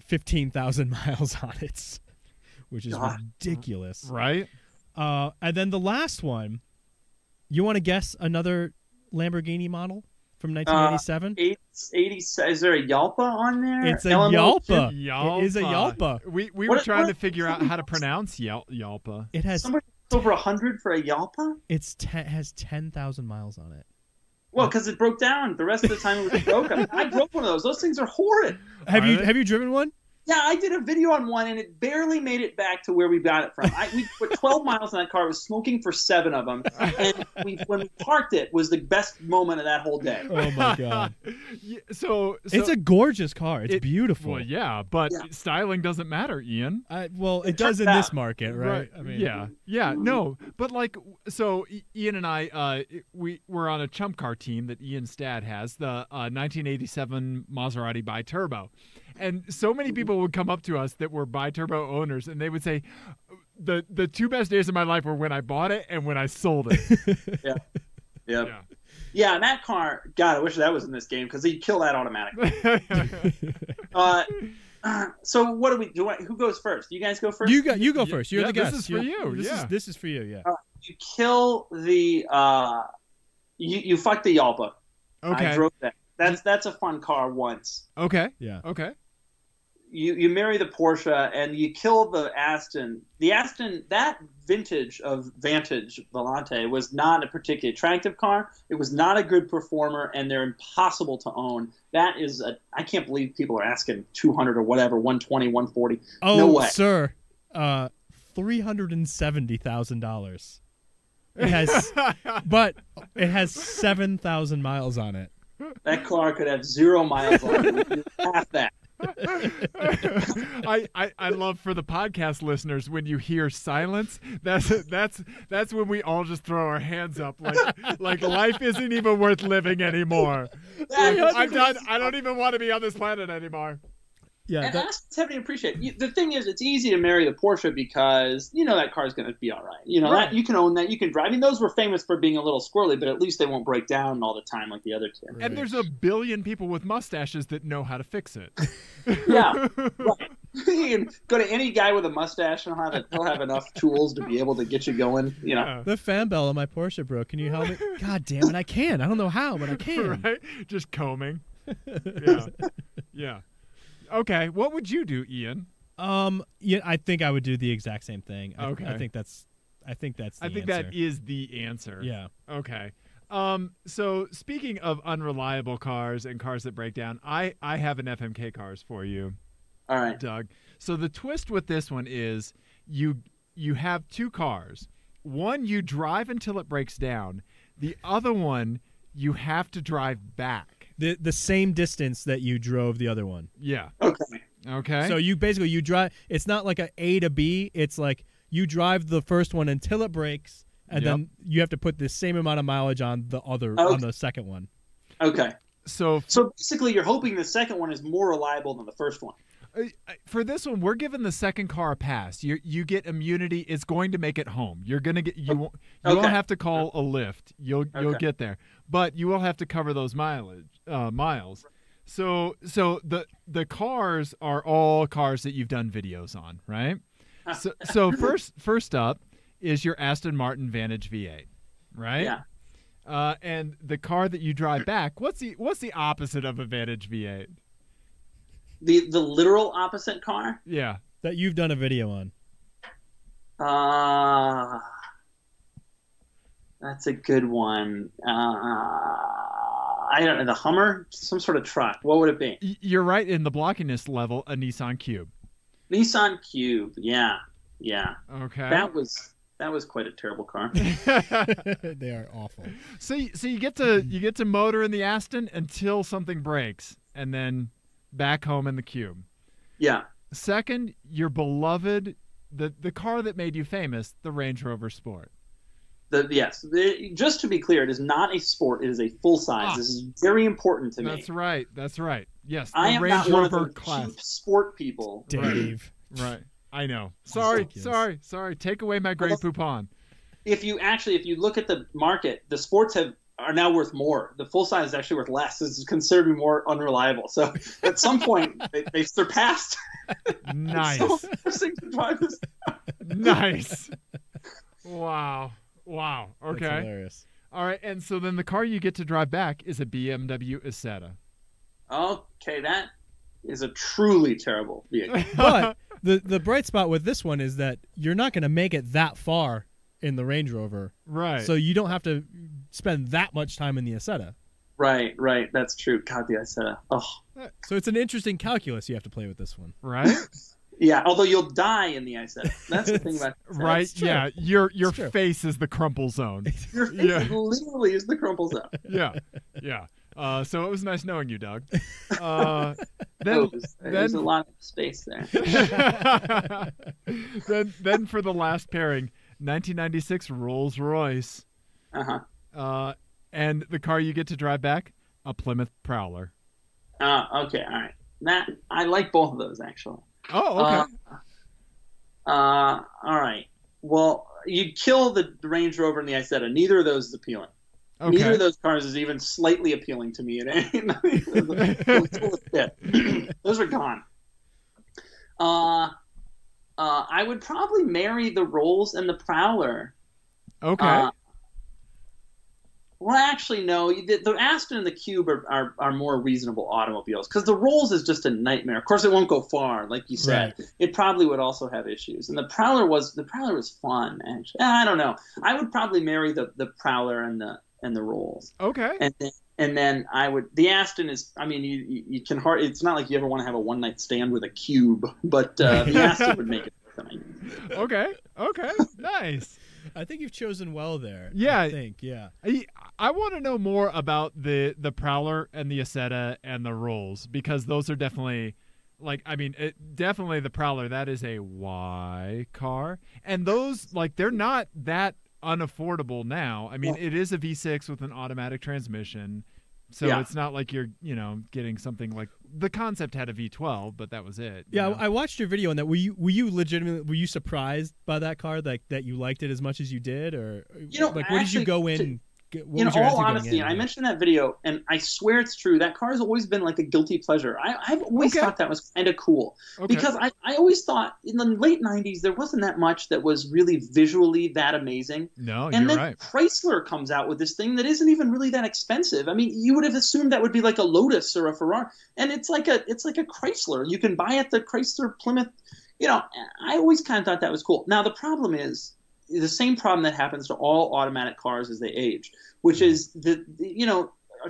15,000 miles on it, which is ridiculous. Right? And then the last one, you want to guess another Lamborghini model from 1987? Is there a Yalpa on there? It's a Yalpa. Yalpa. It is a Yalpa. We were trying to figure out how to pronounce Yalpa. It has over 100 for a Yalpa? It has 10,000 miles on it. Well, because it broke down. The rest of the time it was broken. I drove one of those. Those things are horrid. Have you driven one? Yeah, I did a video on one, and it barely made it back to where we got it from. We put 12 miles in that car. I was smoking for 7 of them, and when we parked it was the best moment of that whole day. Oh my god! So it's a gorgeous car. It's beautiful. Well, yeah, but styling doesn't matter, Ian. Well, it does in this market, right? I mean, yeah, no, but like, so Ian and I, we were on a chump car team that Ian's dad has, the 1987 Maserati Bi-Turbo. And so many people would come up to us that were bi-turbo owners, and they would say, the 2 best days of my life were when I bought it and when I sold it. Yeah, and that car, God, I wish that was in this game because he'd kill that automatically. So what do we do? Who goes first? You guys go first? You go first. You're the guest. This is for you. This is for you, yeah. You kill the you fuck the Yalpa. Okay. I drove that. That's a fun car once. Okay. Yeah. Okay. You marry the Porsche and you kill the Aston. The Aston, that vintage of Vantage Volante was not a particularly attractive car. It was not a good performer, and they're impossible to own. That is I can't believe people are asking 200 or whatever, 120, 140. Oh, no way. Sir, $370,000. It has, but it has 7,000 miles on it. That car could have 0 miles on it. Half that. I love for the podcast listeners, when you hear silence, that's when we all just throw our hands up like life isn't even worth living anymore. I'm done. I don't even want to be on this planet anymore. Yeah, and Aston's heavy to appreciate. The thing is, it's easy to marry the Porsche because you know that car's going to be all right. You know that you can own that, you can drive. I mean, those were famous for being a little squirrely, but at least they won't break down all the time like the other two. Right. And there's a billion people with mustaches that know how to fix it. Yeah, right. You can go to any guy with a mustache and he'll have enough tools to be able to get you going. You know, the fan bell on my Porsche broke. Can you help me? God damn it, I can. I don't know how, but I can. Right? Just combing. Yeah. Okay, what would you do, Ian? Yeah, I think I would do the exact same thing. Okay. I think that's the answer. That is the answer. Yeah. Okay. So speaking of unreliable cars and cars that break down, I have an FMK cars for you. All right, Doug. So the twist with this one is you have 2 cars. One you drive until it breaks down. The other one you have to drive back. The same distance that you drove the other one. Yeah. Okay. So you drive. It's not like A to B. It's like you drive the first one until it breaks, and then you have to put the same amount of mileage on the on the second one. Okay. So basically, you're hoping the second one is more reliable than the first one. For this one, we're giving the second car a pass. You get immunity. It's going to make it home. You're gonna get you won't have to call a lift. You'll get there, but you will have to cover those miles. So the cars are all cars that you've done videos on, right? So first up is your Aston Martin Vantage V8, right? Yeah. And the car that you drive back, what's the opposite of a Vantage V8? The literal opposite car? Yeah. That you've done a video on. That's a good one. I don't know. The Hummer? Some sort of truck. What would it be? You're right in the blockiness level, a Nissan Cube. Nissan Cube. Yeah. Okay. That was quite a terrible car. They are awful. So you get to motor in the Aston until something breaks, and then back home in the Cube. Yeah. Second, your beloved, the car that made you famous, the Range Rover Sport. Yes. Just to be clear, it is not a sport. It is a full size. This is very important to me. That's right. Yes. I am Range not Rover one of the class. cheap sport people. Dave. Right. I know. Sorry. Take away my great poupon. If you look at the market, the sports are now worth more. The full size is actually worth less. This is considered to be more unreliable. So at some point, they surpassed. Nice. To drive this. Nice. Wow. Okay. That's hilarious. All right. And so then the car you get to drive back is a BMW Isetta. Okay, that is a truly terrible vehicle. But the bright spot with this one is that you're not going to make it that far in the Range Rover. Right. So you don't have to spend that much time in the Isetta. Right. That's true. God, the Isetta. Oh. So it's an interesting calculus you have to play with this one, right? Yeah, although you'll die in the Isetta. That's the thing about it. Right. Yeah, your face is the crumple zone. Your face literally is the crumple zone. Yeah. So it was nice knowing you, Doug. There's a lot of space there. then for the last pairing, 1996 Rolls Royce. And the car you get to drive back, a Plymouth Prowler. Okay, all right. That I like both of those actually. Oh, okay. All right. Well, you kill the Range Rover and the Isetta. Neither of those is appealing. Okay. Neither of those cars is even slightly appealing to me. Those are gone. I would probably marry the Rolls and the Prowler. Okay. Well, actually, no. The Aston and the Cube are more reasonable automobiles because the Rolls is just a nightmare. Of course, it won't go far, like you said. Right. It probably would also have issues. And the Prowler was fun. Actually, I don't know. I would probably marry the Prowler and the Rolls. Okay. And then I would. The Aston is. I mean, you can hard. It's not like you ever want to have a one night stand with a Cube, but the Aston would make it. Okay. Nice. I think you've chosen well there. Yeah. I think. Yeah. I want to know more about the Prowler and the Isetta and the Rolls because those are definitely definitely the Prowler. That is a Y car. And those, they're not that unaffordable now. I mean, it is a V6 with an automatic transmission. So it's not like you're, getting something like the concept had a V12, but that was it. Yeah, I watched your video on that. Were you surprised by that car, that you liked it as much as you did, or where did you go in? In all honesty, I mentioned that video, and I swear it's true. That car has always been like a guilty pleasure. I've always thought that was kind of cool because I always thought in the late 90s there wasn't that much that was really visually that amazing. No, and then right. Chrysler comes out with this thing that isn't even really that expensive. I mean, you would have assumed that would be like a Lotus or a Ferrari, and it's like a Chrysler. You can buy at the Chrysler Plymouth. I always kind of thought that was cool. Now the problem is the same problem that happens to all automatic cars as they age, which is that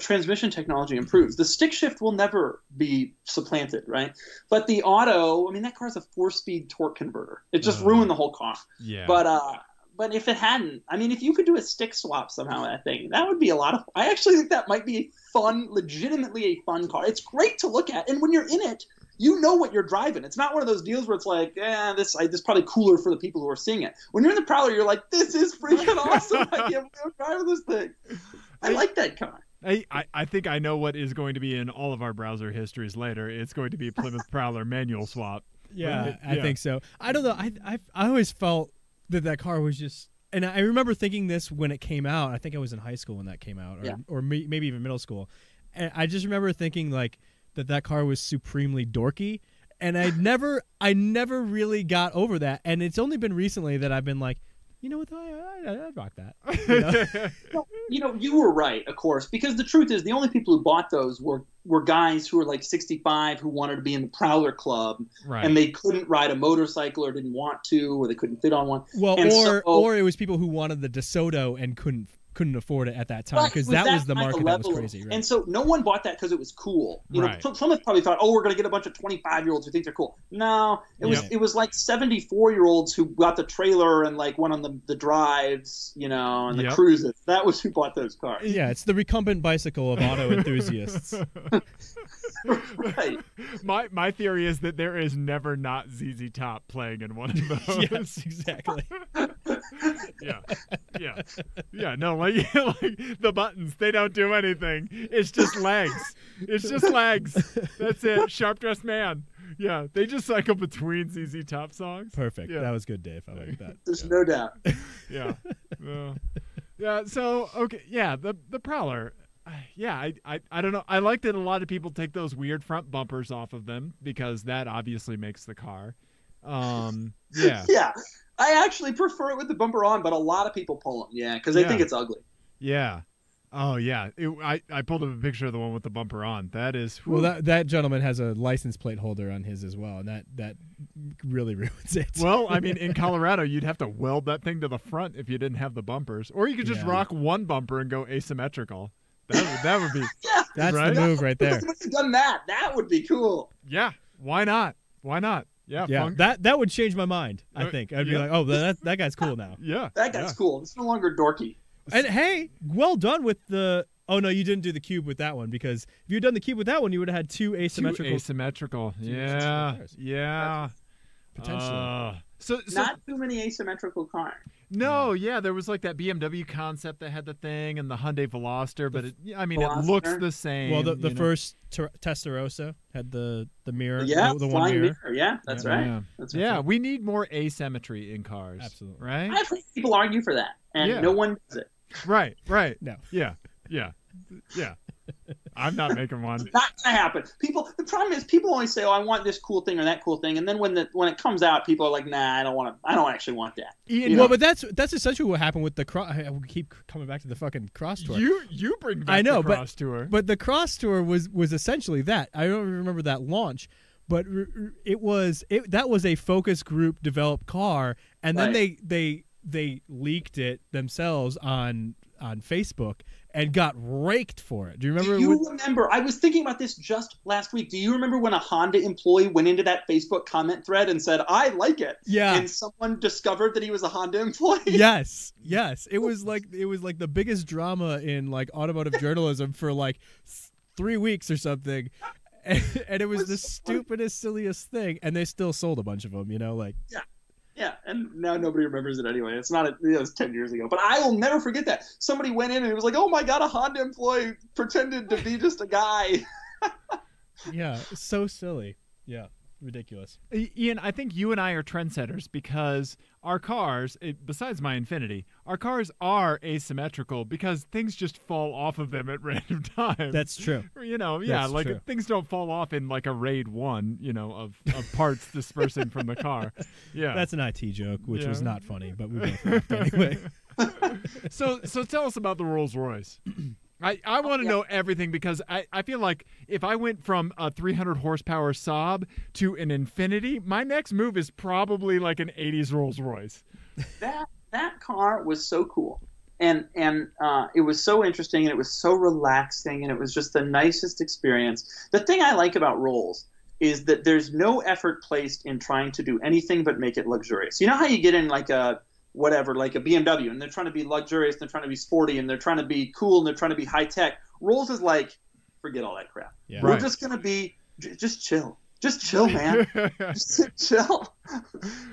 transmission technology improves. The stick shift will never be supplanted, right? But the auto, I mean, that car's a 4-speed torque converter. It just ruined the whole car. Yeah. But if it hadn't, I mean, if you could do a stick swap somehow, that thing, that would be a lot of. I actually think that might be a fun, legitimately a fun car. It's great to look at, and when you're in it, you know what you're driving. It's not one of those deals where it's like, this is probably cooler for the people who are seeing it. When you're in the Prowler, you're like, this is freaking awesome. I can't believe I'm driving this thing. I like that car. I think I know what is going to be in all of our browser histories later. It's going to be Plymouth Prowler manual swap. Yeah, I think so. I don't know. I always felt that car was just, and I remember thinking this when it came out. I think I was in high school when that came out, or maybe even middle school. And I just remember thinking that car was supremely dorky, and I never really got over that. And it's only been recently that I've been like, you know what, I'd rock that. You were right, of course, because the truth is the only people who bought those were guys who were like 65 who wanted to be in the Prowler Club, right. And they couldn't ride a motorcycle or didn't want to, or they couldn't fit on one. Well, or it was people who wanted the DeSoto and couldn't afford it at that time, because that was the market that was crazy. Right? And so no one bought that because it was cool. Right. Plymouth probably thought, we're going to get a bunch of 25-year-olds who think they're cool. No, it was like 74-year-olds who got the trailer and like went on the drives, and the cruises. That was who bought those cars. Yeah, it's the recumbent bicycle of auto enthusiasts. Right. My theory is that there is never not ZZ Top playing in one of those. Yes, exactly. Yeah. No, like the buttons, they don't do anything. It's just legs. That's it. Sharp Dressed Man. Yeah, they just cycle between ZZ Top songs. Perfect. Yeah. That was good, Dave. I like that. There's no doubt. Yeah. Yeah. So okay. Yeah. The Prowler. Yeah. I don't know. I like that a lot of people take those weird front bumpers off of them because that obviously makes the car. Yeah. Yeah. I actually prefer it with the bumper on, but a lot of people pull them. Yeah, because they think it's ugly. Yeah. Oh yeah. I pulled up a picture of the one with the bumper on. That is. Whew. Well, that gentleman has a license plate holder on his as well, and that really ruins it. Well, I mean, in Colorado, you'd have to weld that thing to the front if you didn't have the bumpers, or you could just rock one bumper and go asymmetrical. That would be. Yeah, That's right? the move right there. If he'd done that, that would be cool. Yeah. Why not? Why not? Yeah. Yeah, that would change my mind. I think I'd be like, oh, that guy's cool now. Yeah. That guy's cool. It's no longer dorky. And hey, well done with the. Oh no, you didn't do the cube with that one, because if you'd done the cube with that one, you would have had two asymmetrical. Yeah. cars. Yeah. Potentially. So Not too many asymmetrical cars. no, yeah, there was like that BMW concept that had the thing and the Hyundai Veloster, but it Veloster. looks the same. Well, the you know? first Testarossa had the mirror, Yeah, the one flying mirror. Yeah, that's right. Yeah. That's Yeah, right. we need more asymmetry in cars. Absolutely. Right? I've heard people argue for that, and Yeah. no one does it. Right. No. Yeah. I'm not making one. Not gonna happen. The problem is people always say, "Oh, I want this cool thing or that cool thing," and then when it comes out, people are like, "Nah, I don't actually want that." Ian, Well, but that's essentially what happened with the cross. We keep coming back to the fucking cross tour. you bring back the cross tour. But the cross tour was essentially that. I don't remember that launch, but that was a focus group developed car, and then they leaked it themselves on Facebook and got raked for it. Do you remember? Remember? I was thinking about this just last week. Do you remember when a Honda employee went into that Facebook comment thread and said, "I like it"? Yeah. And someone discovered that he was a Honda employee. Yes. It was like the biggest drama in like automotive journalism for like 3 weeks or something. And it was the stupidest, silliest thing, and they still sold a bunch of them. Yeah, and now nobody remembers it anyway. It was 10 years ago. But I will never forget that. Somebody went in and it was like, "Oh my God, a Honda employee pretended to be just a guy." Yeah, so silly. Yeah, ridiculous. Ian, I think you and I are trendsetters because our cars, besides my Infiniti, our cars are asymmetrical because things just fall off of them at random times. That's true. That's true. Things don't fall off in like a RAID 1, of parts dispersing from the car. Yeah. That's an IT joke, which was not funny, but we both laughed anyway. So tell us about the Rolls Royce. I want to know everything because I feel like if I went from a 300 horsepower Saab to an Infiniti, my next move is probably like an 80s Rolls Royce. That car was so cool, and it was so interesting, and it was so relaxing, and it was just the nicest experience. The thing I like about Rolls is that there's no effort placed in trying to do anything but make it luxurious. You know how you get in like a BMW, and they're trying to be luxurious, and they're trying to be sporty, and they're trying to be cool, and they're trying to be high tech. Rolls is like, forget all that crap. Yeah. We're just gonna be just chill. Just chill, man. Just chill.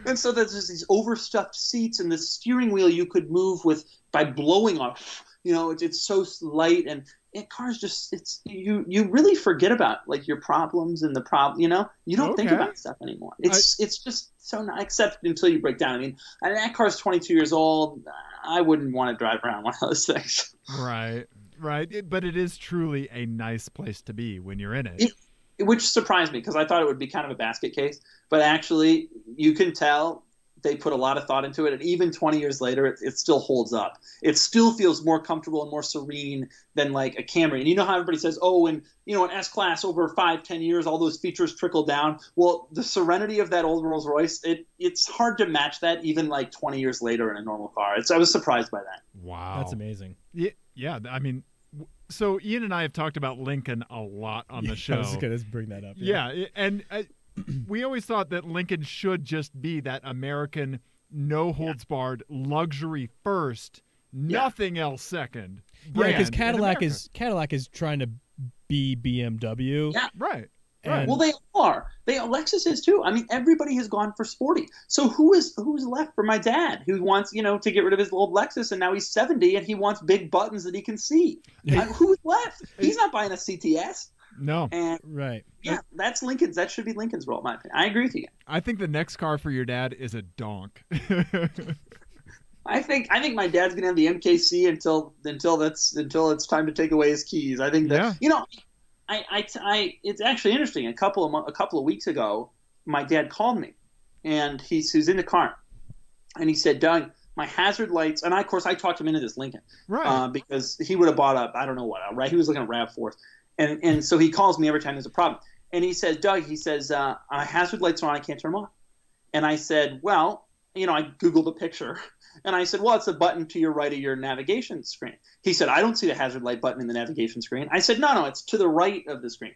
And so there's just these overstuffed seats, and the steering wheel you could move by blowing off. It's so light, and cars just you really forget about like your problems and the problem. You don't think about stuff anymore. It's just so nice, except until you break down. I mean, that car's 22 years old. I wouldn't want to drive around one of those things. Right. But it is truly a nice place to be when you're in it. Which surprised me because I thought it would be kind of a basket case, but actually you can tell they put a lot of thought into it, and even 20 years later, it still holds up. It still feels more comfortable and more serene than like a Camry. And you know how everybody says, "Oh, and an S-Class over 5-10 years, all those features trickle down." Well, the serenity of that old Rolls Royce, it's hard to match that even like 20 years later in a normal car. I was surprised by that. Wow, That's amazing. Yeah. I mean, so Ian and I have talked about Lincoln a lot on the show. I was going to bring that up. Yeah, and we always thought that Lincoln should just be that American, no holds barred, luxury first, nothing else second. Yeah, because Cadillac is trying to be BMW. Yeah, right. Well, they are. Lexus is too. I mean, everybody has gone for sporty. So who's left for my dad, who wants to get rid of his old Lexus, and now he's 70 and he wants big buttons that he can see. Who's left? He's not buying a CTS. No. And right. Yeah, that's Lincoln's. That should be Lincoln's role, in my opinion. I agree with you. I think the next car for your dad is a donk. I think my dad's gonna have the MKC until it's time to take away his keys. I think that it's actually interesting. A couple of weeks ago, my dad called me, and he's in the car, and he said, "Doug, my hazard lights," and of course I talked him into this Lincoln, right? Because he would have bought I don't know what, right? He was looking at RAV4s, and so he calls me every time there's a problem, and he says, "Doug," my hazard lights are on, I can't turn them off, and I said, "Well, I Googled a picture, and I said, well, it's a button to your right of your navigation screen. He said, I don't see the hazard light button in the navigation screen. I said, no, it's to the right of the screen.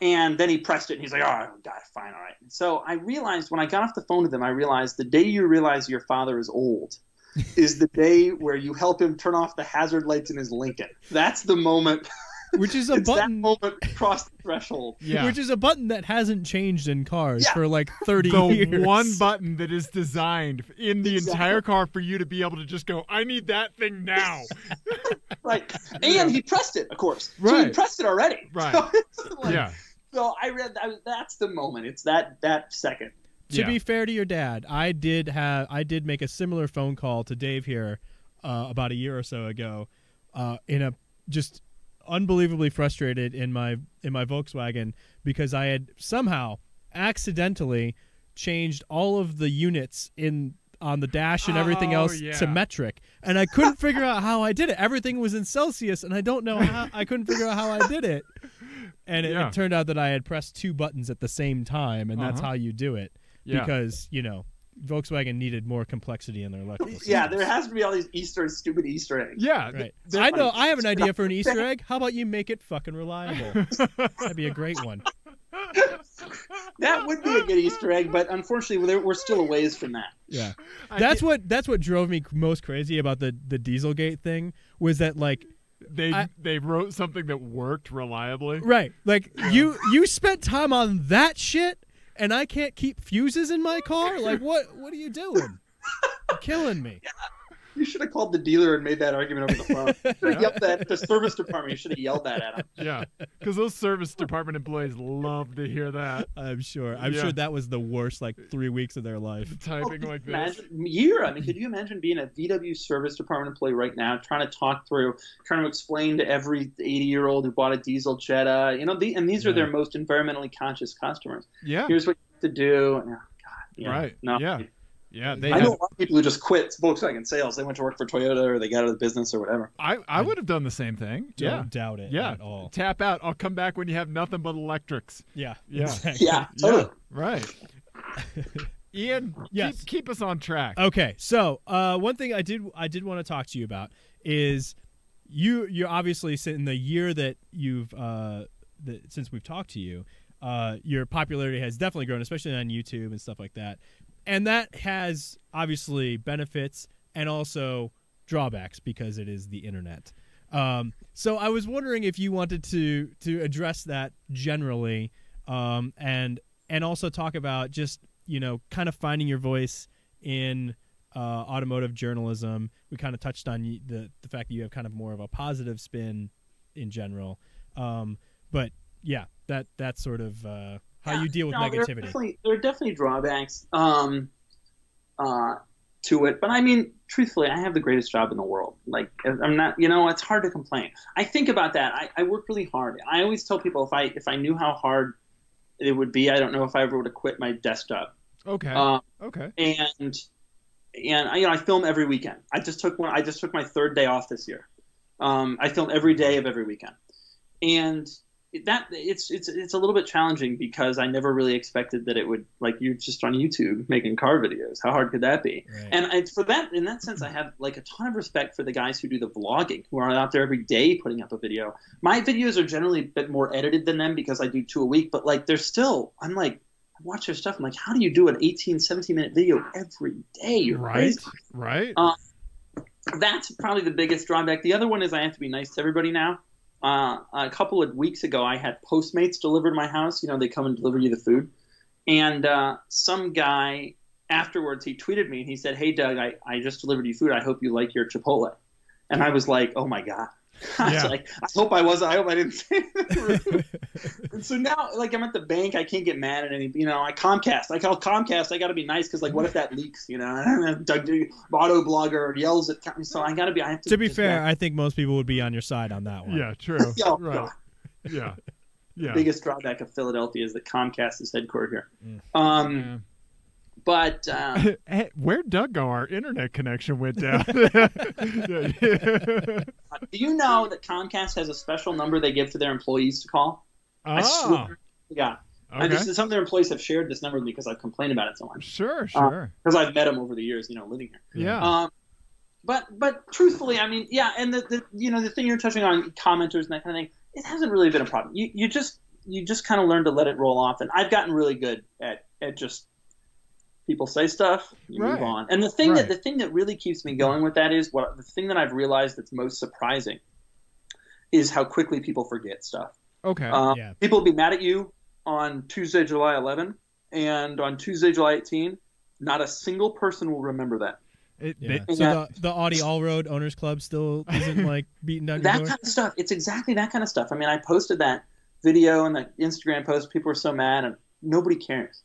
And then he pressed it, and he's like, oh, God, fine, all right. So I realized when I got off the phone with him, I realized the day you realize your father is old is the day where you help him turn off the hazard lights in his Lincoln. That's the moment. Which is a button. That moment across the threshold. Yeah. Which is a button that hasn't changed in cars for like 30 years. The one button that is designed in the entire car for you to be able to just go, I need that thing now. Right. And he pressed it, of course. Right. So he pressed it already. Right. So So I read that's the moment. It's that second. To be fair to your dad, I did make a similar phone call to Dave here about a year or so ago, in a just unbelievably frustrated in my Volkswagen because I had somehow accidentally changed all of the units on the dash and everything else to metric, and I couldn't figure out how I did it. Everything was in Celsius, and I don't know how. I couldn't figure out how I did it, and it turned out that I had pressed 2 buttons at the same time, and that's how you do it because Volkswagen needed more complexity in their electrical systems. Yeah, there has to be all these stupid Easter eggs. Yeah, right. I know. I have an idea for an Easter egg. How about you make it fucking reliable? That'd be a great one. That would be a good Easter egg, but unfortunately, we're still a ways from that. Yeah, that's what drove me most crazy about the Dieselgate thing was that like they wrote something that worked reliably. Right, like you spent time on that shit. And I can't keep fuses in my car? Like, what are you doing? You're killing me. Yeah. You should have called the dealer and made that argument over the phone. You should have yelled that at the service department. You should have yelled that at him. Yeah, because those service department employees love to hear that. I'm sure. I'm sure that was the worst, 3 weeks of their life. Typing like this. Could you imagine being a VW service department employee right now, trying to explain to every 80-year-old who bought a diesel Jetta, and these are their most environmentally conscious customers. Yeah. Here's what you have to do. Oh, God. Right. No. Yeah. Yeah, I know a lot of people who just quit Volkswagen sales. They went to work for Toyota or they got out of the business or whatever. I would have done the same thing. Don't doubt it at all. Tap out. I'll come back when you have nothing but electrics. Yeah. Exactly. Yeah, totally. Yeah, right. Ian, keep us on track. Okay, so one thing I did want to talk to you about is you're obviously in the year that you've since we've talked to you, your popularity has definitely grown, especially on YouTube and stuff like that. And that has obviously benefits and also drawbacks because it is the internet. So I was wondering if you wanted to address that generally, and also talk about just kind of finding your voice in automotive journalism. We kind of touched on the fact that you have kind of more of a positive spin in general, but yeah, that's sort of how you deal with negativity. There are definitely drawbacks to it, but I mean, truthfully, I have the greatest job in the world. Like, I'm not, it's hard to complain. I think about that. I work really hard. I always tell people if I knew how hard it would be, I don't know if I ever would have quit my desk job. Okay. Okay. And I film every weekend. I just took my 3rd day off this year. I film every day of every weekend, and that it's a little bit challenging because I never really expected that it would, you're just on YouTube making car videos. How hard could that be? Right. And in that sense, I have a ton of respect for the guys who do the vlogging, who are out there every day putting up a video. My videos are generally a bit more edited than them because I do 2 a week, but they're still, I watch their stuff. I'm like, how do you do an 18, 17-minute video every day? You're crazy. Right. That's probably the biggest drawback. The other one is I have to be nice to everybody now. A couple of weeks ago, I had Postmates delivered to my house. They come and deliver you the food. And some guy afterwards, he tweeted me and he said, "Hey, Doug, I just delivered you food. I hope you like your Chipotle." And I was like, "Oh my God." I was like, I hope I didn't say that. And so now, I'm at the bank, I can't get mad at any, I Comcast. I call Comcast. I got to be nice because, what if that leaks? Doug, auto blogger yells at me, so I got to be. I have to. To be fair, I think most people would be on your side on that one. Yeah, true. Right. God. Yeah. The biggest drawback of Philadelphia is that Comcast is headquartered here. But hey, where'd Doug go? Our internet connection went down. Do you know that Comcast has a special number they give to their employees to call? Oh. I swear. Yeah. Okay. Some of their employees have shared this number with me because I've complained about it so much. Sure. Because I've met them over the years, living here. Yeah. But truthfully, I mean, yeah, and the thing you're touching on, commenters and that kind of thing, it hasn't really been a problem. You just kind of learn to let it roll off, and I've gotten really good at just people say stuff, you move on. And the thing that really keeps me going with that is the thing that I've realized that's most surprising is how quickly people forget stuff. Okay. People will be mad at you on Tuesday, July 11, and on Tuesday, July 18, not a single person will remember that. So the Audi All-Road Owners Club still isn't like beating down your door? That kind of stuff. It's exactly that kind of stuff. I mean, I posted that video and the Instagram post. People were so mad, and nobody cares.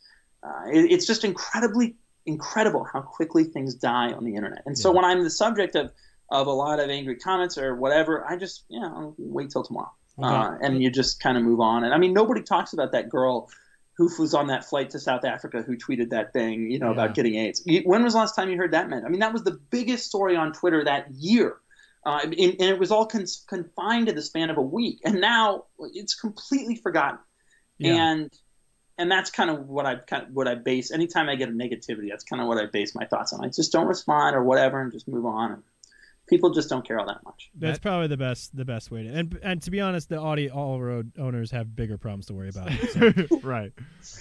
It's just incredible how quickly things die on the internet. And so when I'm the subject of a lot of angry comments or whatever, I just I'll wait till tomorrow. And you just kind of move on. And I mean, nobody talks about that girl who was on that flight to South Africa who tweeted that thing, about getting AIDS. When was the last time you heard that, man? I mean, that was the biggest story on Twitter that year. And it was all confined to the span of a week. And now it's completely forgotten. Yeah. And that's kind of what I base, anytime I get a negativity, that's kind of what I base my thoughts on. I just don't respond or whatever and just move on. And people just don't care all that much. That's probably the best way to. And to be honest, the Audi All-Road owners have bigger problems to worry about. So. Right.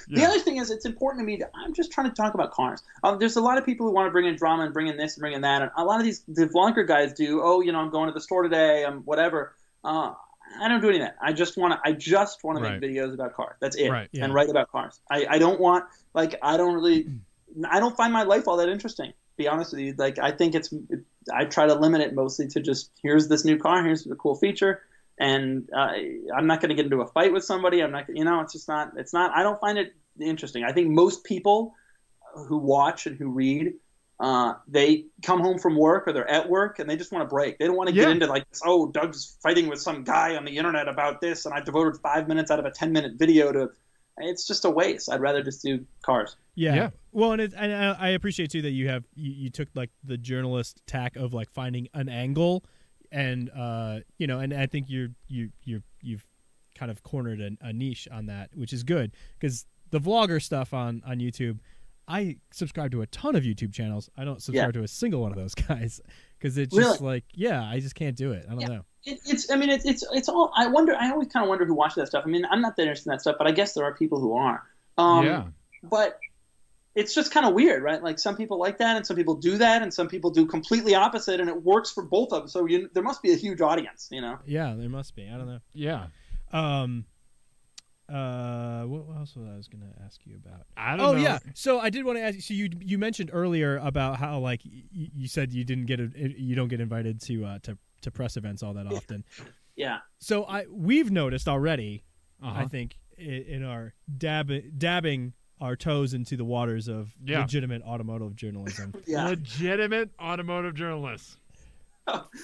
Yeah. The other thing is, it's important to me I'm just trying to talk about cars. There's a lot of people who want to bring in drama and bring in this and bring in that. And a lot of the vlogger guys do. I'm going to the store today. I'm whatever. I don't do any of that. I just want to make videos about cars. That's it. Right, yeah. And write about cars. I don't want I don't find my life all that interesting. To be honest with you, I think I try to limit it mostly to just, here's this new car, here's the cool feature, and I'm not going to get into a fight with somebody. I'm not, it's not. I don't find it interesting. I think most people who watch and who read, they come home from work or they're at work and they just want to break. They don't want to get into Doug's fighting with some guy on the internet about this, and I devoted 5 minutes out of a 10-minute video to. It's just a waste. I'd rather just do cars. Yeah. Well, and I appreciate too that you took the journalist tack of finding an angle, and and I think you've kind of cornered a niche on that, which is good, because the vlogger stuff on YouTube, I subscribe to a ton of YouTube channels. I don't subscribe to a single one of those guys because it's just I just can't do it. I don't know. It's all. I always kind of wonder who watches that stuff. I mean, I'm not that interested in that stuff, but I guess there are people who are. But it's just kind of weird, right? Some people like that, and some people do that, and some people do completely opposite, and it works for both of them. So there must be a huge audience, Yeah, there must be. I don't know. Yeah. What else was I was going to ask you about? I don't know. Yeah. So I did want to ask you. So you mentioned earlier about how you said you don't get invited to press events all that often. Yeah. So we've noticed already. I think in our dabbing our toes into the waters of legitimate automotive journalism. Legitimate automotive journalists.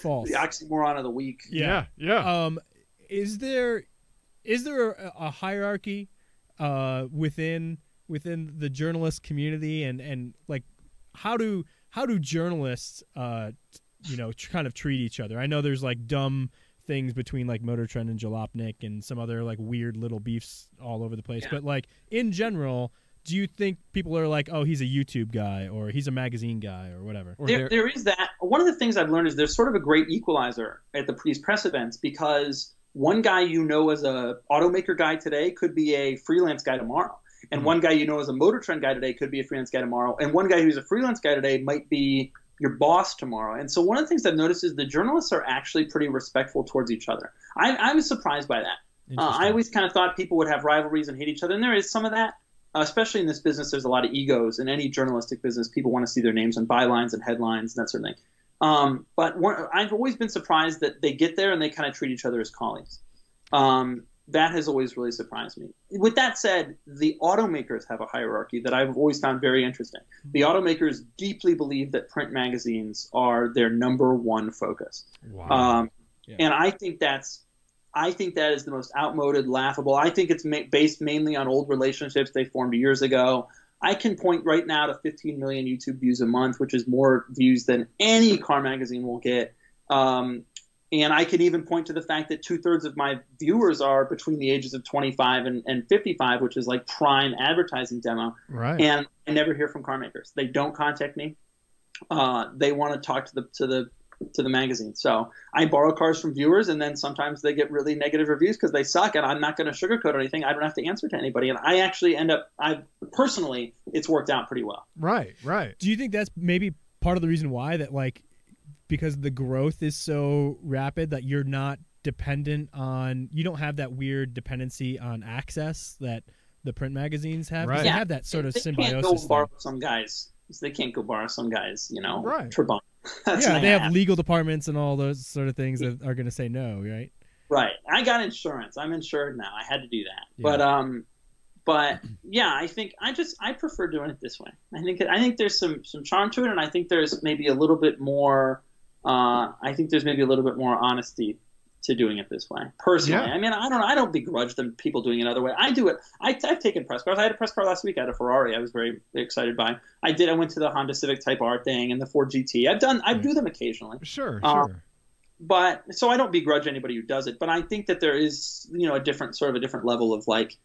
False. The oxymoron of the week. Yeah. Is there a hierarchy within the journalist community, and how do journalists kind of treat each other? I know there's dumb things between Motor Trend and Jalopnik and some other weird little beefs all over the place, but in general, do you think people are oh, he's a YouTube guy or he's a magazine guy or whatever? There is that. One of the things I've learned is there's sort of a great equalizer at these press events, because one guy as a automaker guy today could be a freelance guy tomorrow. And one guy as a Motor Trend guy today could be a freelance guy tomorrow. And one guy who's a freelance guy today might be your boss tomorrow. And so one of the things I've noticed is the journalists are actually pretty respectful towards each other. I was surprised by that. I always kind of thought people would have rivalries and hate each other. And there is some of that, especially in this business. There's a lot of egos. In any journalistic business, people want to see their names on bylines and headlines and that sort of thing. But I've always been surprised that they get there and they kind of treat each other as colleagues. That has always really surprised me. With that said, the automakers have a hierarchy that I've always found very interesting. The automakers deeply believe that print magazines are their number one focus. Wow. And I think that is the most outmoded, laughable. I think it's based mainly on old relationships they formed years ago. I can point right now to 15 million YouTube views a month, which is more views than any car magazine will get. And I can even point to the fact that 2/3 of my viewers are between the ages of 25 and 55, which is like prime advertising demo. Right. And I never hear from car makers. They don't contact me. They want to talk to the magazine. So I borrow cars from viewers, and then sometimes they get really negative reviews because they suck, and I'm not going to sugarcoat anything. I don't have to answer to anybody. And I actually personally, it's worked out pretty well. Right. Do you think that's maybe part of the reason why that, like, because the growth is so rapid that you're not dependent on, you don't have that weird dependency on access that the print magazines have? Right. They have that sort of they symbiosis. Can't go borrow some guys. They can't go borrow some guys, Right. Trabant. Yeah, they have legal departments and all those sort of things that are going to say no, right? Right. I got insurance. I'm insured now. I had to do that. Yeah. But yeah, I think I prefer doing it this way. I think there's some charm to it, and I think there's maybe a little bit more. I think there's maybe a little bit more honesty to doing it this way. Personally, Yeah. I mean, I don't begrudge them people doing it another way. I do it. I've taken press cars. I had a press car last week. I had a Ferrari. I was very Mm. excited by. I went to the Honda Civic Type R thing and the Ford GT. I do them occasionally. Sure. But so I don't begrudge anybody who does it. But I think that there is, a different level of like,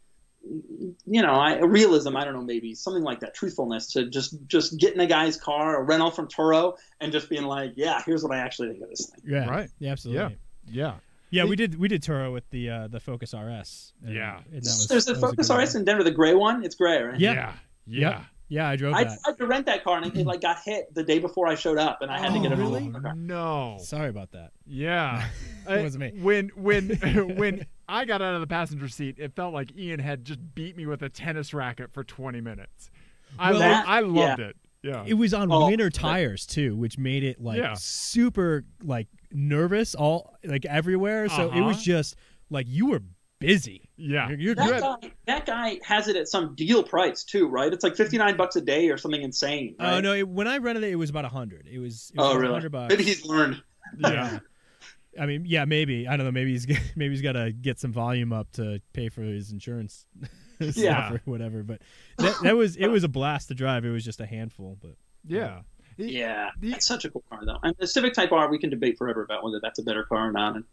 a realism. I don't know, maybe something like that, truthfulness to just getting a guy's car, a rental from Turo, and just being like, yeah, here's what I actually think of this thing. Yeah. Right. Yeah, absolutely. Yeah. Yeah, we did Turo with the Focus RS. And Yeah. There's the Focus RS in Denver, the gray one. It's gray, right? Yeah, I drove I that. tried to rent that car, and it like got hit the day before I showed up, and I had to get a really? new car. No. Sorry about that. Yeah. It wasn't me. When I got out of the passenger seat, it felt like Ian had just beat me with a tennis racket for 20 minutes. I loved it. Yeah. It was on winter tires too, which made it like super like nervous all like everywhere. So it was just like you were busy. Yeah. That guy has it at some deal price too, right? It's like $59 a day or something insane. Right? Oh no! When I rented it was about $100. It was really? $100. Maybe he's learned. Yeah. I mean, yeah, maybe. I don't know. Maybe he's got to get some volume up to pay for his insurance. Stuff or whatever. But it was a blast to drive. It was just a handful, but yeah. That's such a cool car though. And the Civic Type R, we can debate forever about whether that's a better car or not, and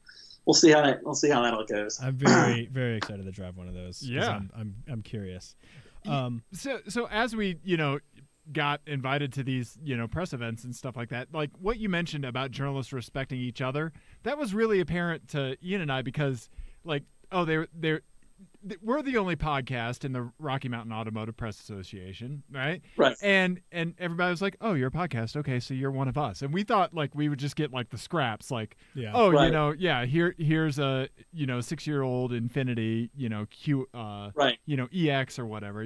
we'll see how that all goes. I'm very very excited to drive one of those. Yeah, I'm curious. So as we got invited to these press events and stuff like that, like what you mentioned about journalists respecting each other, that was really apparent to Ian and I because we're the only podcast in the Rocky Mountain Automotive Press Association, right? Right. And everybody was like, "Oh, you're a podcast. Okay, so you're one of us." And we thought like we would just get like the scraps, like, here's a 6-year-old Infinity, Q, EX or whatever,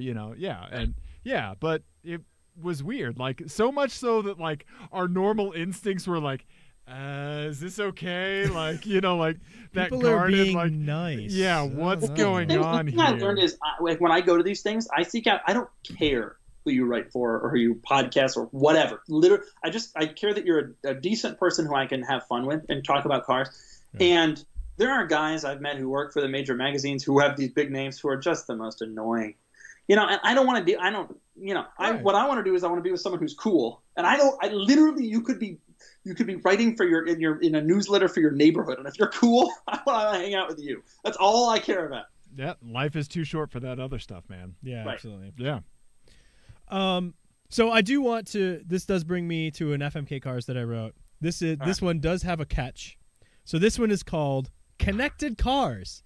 but it was weird, like so much so that like our normal instincts were like, is this okay? Like, like that people guard are being like nice. Yeah, what's going on here? The thing I learned is when I go to these things, I seek out. I don't care who you write for or who you podcast or whatever. Literally, I care that you're a decent person who I can have fun with and talk about cars. Yeah. And there are guys I've met who work for the major magazines who have these big names who are just the most annoying. And I don't want to be. What I want to do is I want to be with someone who's cool. And you could be writing for in a newsletter for your neighborhood, and if you're cool, I want to hang out with you. That's all I care about. Yeah, life is too short for that other stuff, man. Yeah, right. Absolutely. Yeah. So I do want to. This does bring me to an FMK Cars that I wrote. This one does have a catch. So this one is called Connected Cars.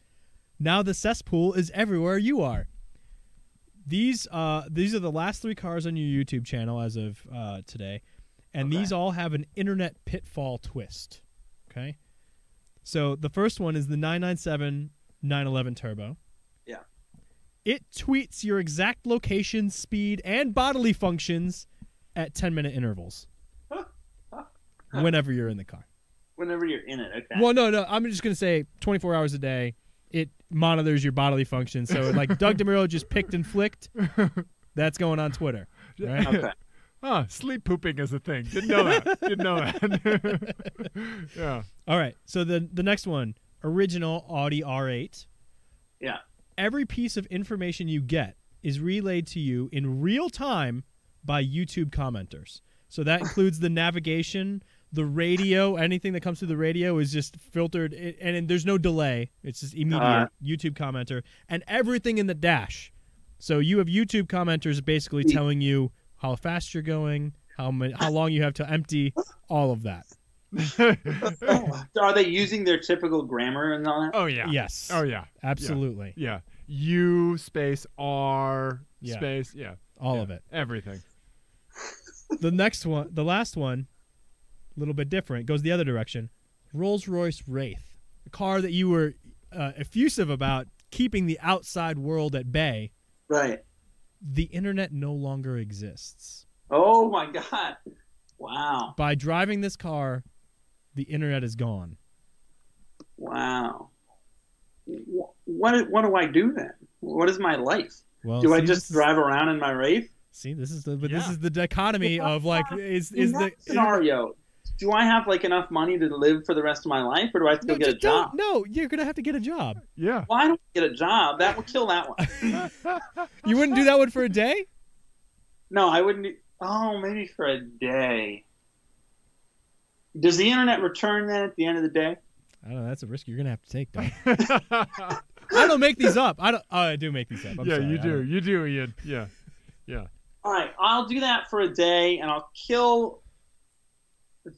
Now the cesspool is everywhere you are. These are the last 3 cars on your YouTube channel as of today. And these all have an internet pitfall twist. Okay? So the first one is the 997 911 Turbo. Yeah. It tweets your exact location, speed, and bodily functions at 10-minute intervals. Whenever you're in the car. Whenever you're in it, okay. Well, no. I'm just going to say 24 hours a day. It monitors your bodily functions. So like Doug DeMuro just picked and flicked. That's going on Twitter. Right? Okay. Oh, sleep pooping is a thing. Didn't know that. Yeah. All right. So the next one, original Audi R8. Yeah. Every piece of information you get is relayed to you in real time by YouTube commenters. So that includes the navigation, The radio, anything that comes through the radio is just filtered, and there's no delay. It's just immediate. YouTube commenter, and everything in the dash. So you have YouTube commenters basically telling you how fast you're going, how long you have to empty, all of that. Are they using their typical grammar and all that? Oh yeah. Yes. Oh yeah. Absolutely. Yeah. U space R space all of it. Everything. The next one, the last one, a little bit different, goes the other direction. Rolls-Royce Wraith, a car that you were effusive about keeping the outside world at bay. Right. The internet no longer exists. Oh my God. Wow. By driving this car, the internet is gone. Wow. What do I do then? What is my life? Well, do I just drive around in my Wraith? See, this is the dichotomy of like is the scenario. Do I have like enough money to live for the rest of my life, or do I have to go get a job? No, you're gonna have to get a job. Yeah. Well, I don't get a job. That would kill that one. You wouldn't do that one for a day? No, I wouldn't. Oh, maybe for a day. Does the internet return then at the end of the day? I don't know. That's a risk you're gonna have to take, Doug. I don't make these up. I do make these up. I'm sorry. You do. You do, Ian. Yeah. Yeah. All right, I'll do that for a day, and I'll kill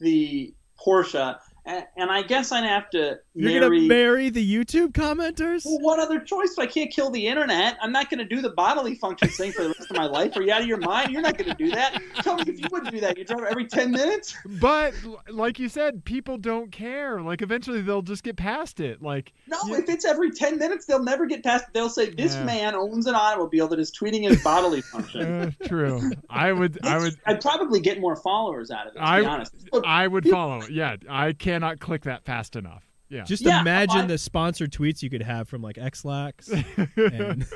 the Porsche, and I guess I'd have to You're gonna marry the YouTube commenters? Well, what other choice? If I can't kill the internet, I'm not going to do the bodily functions thing for the rest of my life. Are you out of your mind? You're not going to do that. Tell me if you would do that. You drive every 10 minutes? But like you said, people don't care. Like eventually they'll just get past it. Like if it's every 10 minutes, they'll never get past it. They'll say this man owns an automobile that is tweeting his bodily function. True. I'd probably get more followers out of it. To be honest, I would follow it. Yeah, I cannot click that fast enough. Yeah. Just imagine the sponsored tweets you could have from like X-Lax. And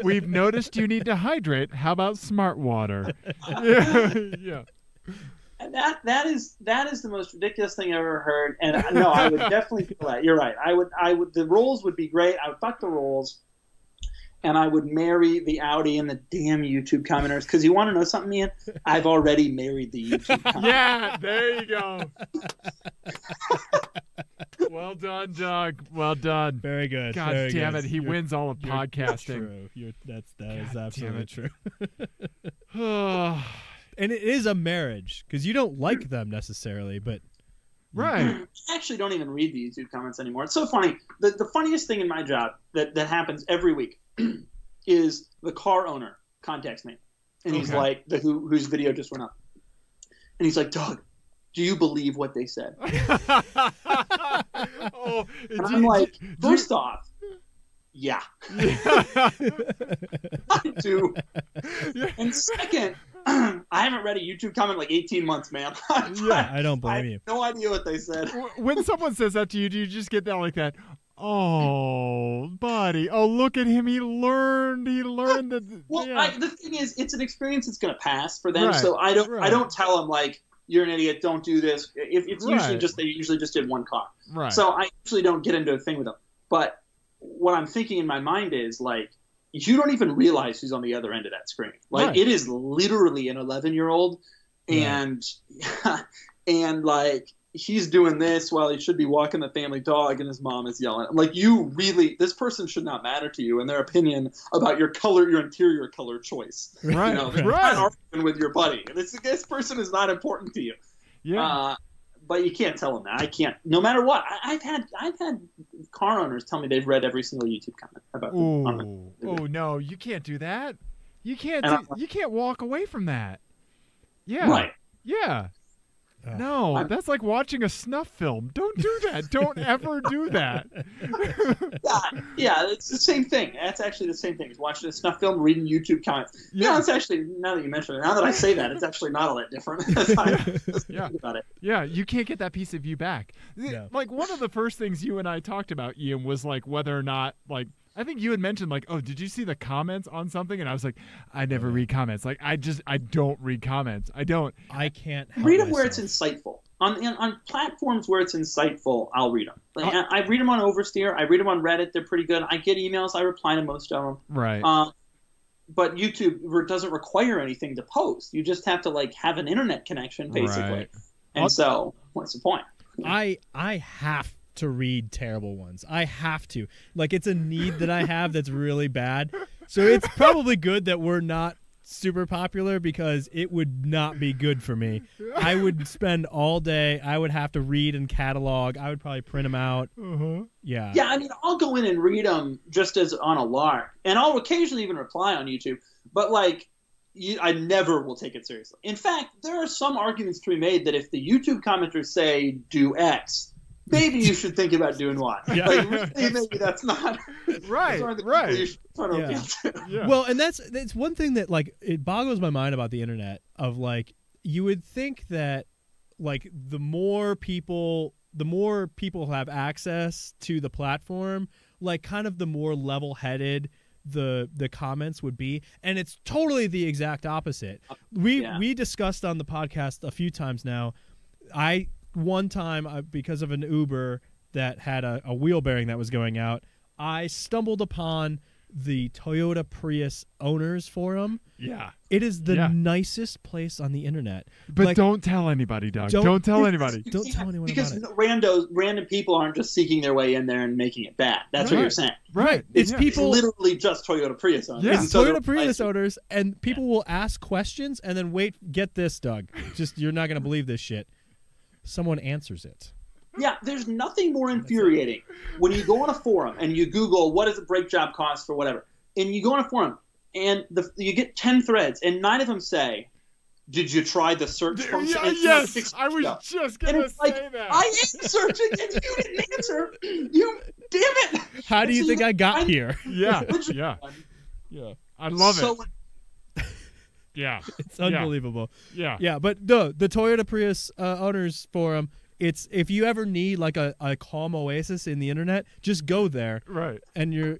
we've noticed you need to hydrate. How about smart water? Yeah. And that is the most ridiculous thing I've ever heard. And no, I would definitely feel that. You're right. I would. The roles would be great. I would fuck the roles, and I would marry the Audi and the damn YouTube commenters. Because you want to know something, Ian? I've already married the YouTube commenters. Yeah, there you go. Well done, Doug. Well done. Very good. God very damn good. it, he wins all of podcasting. True. That is absolutely true. And it is a marriage because you don't like them necessarily, but right. I actually don't even read the YouTube comments anymore. It's so funny. The funniest thing in my job that happens every week is the car owner contacts me, and he's like, whose video just went up, and he's like, Doug, do you believe what they said? And I'm like, first off, yeah. I do. And second, I haven't read a YouTube comment in like 18 months, man. I don't blame you. No idea what they said. When someone says that to you, do you just get that like that? Oh, buddy. Oh, look at him. He learned that. Well, the thing is, it's an experience that's going to pass for them. Right, so I don't tell them like, you're an idiot, don't do this. If it's usually they usually just did one car. Right. So I usually don't get into a thing with them. But what I'm thinking in my mind is like, you don't even realize who's on the other end of that screen. Like it is literally an 11-year-old, and and like he's doing this while he should be walking the family dog, and his mom is yelling. Like this person should not matter to you and their opinion about your interior color choice. Right. Not arguing with your buddy. This person is not important to you. Yeah. But you can't tell them that. I can't. No matter what, I've had car owners tell me they've read every single YouTube comment about. Oh no, you can't do that. You can't walk away from that. Yeah. Right. Yeah. No, that's like watching a snuff film. Don't do that. Don't ever do that. Yeah, it's the same thing. That's actually the same thing. It's watching a snuff film, reading YouTube comments. Yeah, it's actually, now that you mention it, now that I say that, it's actually not all that different. About it. Yeah, you can't get that piece of you back. Yeah. Like, one of the first things you and I talked about, Ian, was like whether or not, like, I think you had mentioned like, oh, did you see the comments on something? And I was like, I never read comments. Like, I don't read comments. I can't read them where it's insightful. On platforms where it's insightful, I'll read them. Like, I read them on Oversteer. I read them on Reddit. They're pretty good. I get emails. I reply to most of them. Right. But YouTube doesn't require anything to post. You just have to like have an internet connection, basically. Right. And so, what's the point? I have to read terrible ones. I have to. Like, it's a need that I have that's really bad. So it's probably good that we're not super popular, because it would not be good for me. I would spend all day. I would have to read and catalog. I would probably print them out. Yeah. Yeah, I mean, I'll go in and read them just as on a lark, and I'll occasionally even reply on YouTube. But like, I never will take it seriously. In fact, there are some arguments to be made that if the YouTube commenters say do X, maybe you should think about doing Y. Yeah. Like, really, maybe that's not right. You should try to appeal to. Yeah. Well, and that's one thing that, like, it boggles my mind about the internet, of like, you would think that, like, the more people have access to the platform, like, kind of the more level-headed the comments would be, and it's totally the exact opposite. We discussed on the podcast a few times now. One time, because of an Uber that had a wheel bearing that was going out, I stumbled upon the Toyota Prius owners forum. Yeah. It is the nicest place on the internet. But like, don't tell anybody, Doug. Don't tell anybody. Don't tell anyone because about it. Random people aren't just seeking their way in there and making it bad. That's what you're saying. Right. It's people. It's literally just Toyota Prius owners. Yeah. It's Toyota Prius owners, and people will ask questions and then wait. Get this, Doug. You're not going to believe this shit. Someone answers it. Yeah, there's nothing more infuriating when you go on a forum and you Google what does a brake job cost for whatever, and you go on a forum and you get 10 threads and 9 of them say, "Did you try the search function?" Yes, I was just gonna say that. I am searching and you didn't answer. You damn it! How do you think I got here? Yeah. I love it. Yeah, it's unbelievable. Yeah. But the Toyota Prius owners forum. It's, if you ever need like a calm oasis in the internet, just go there. Right. And you're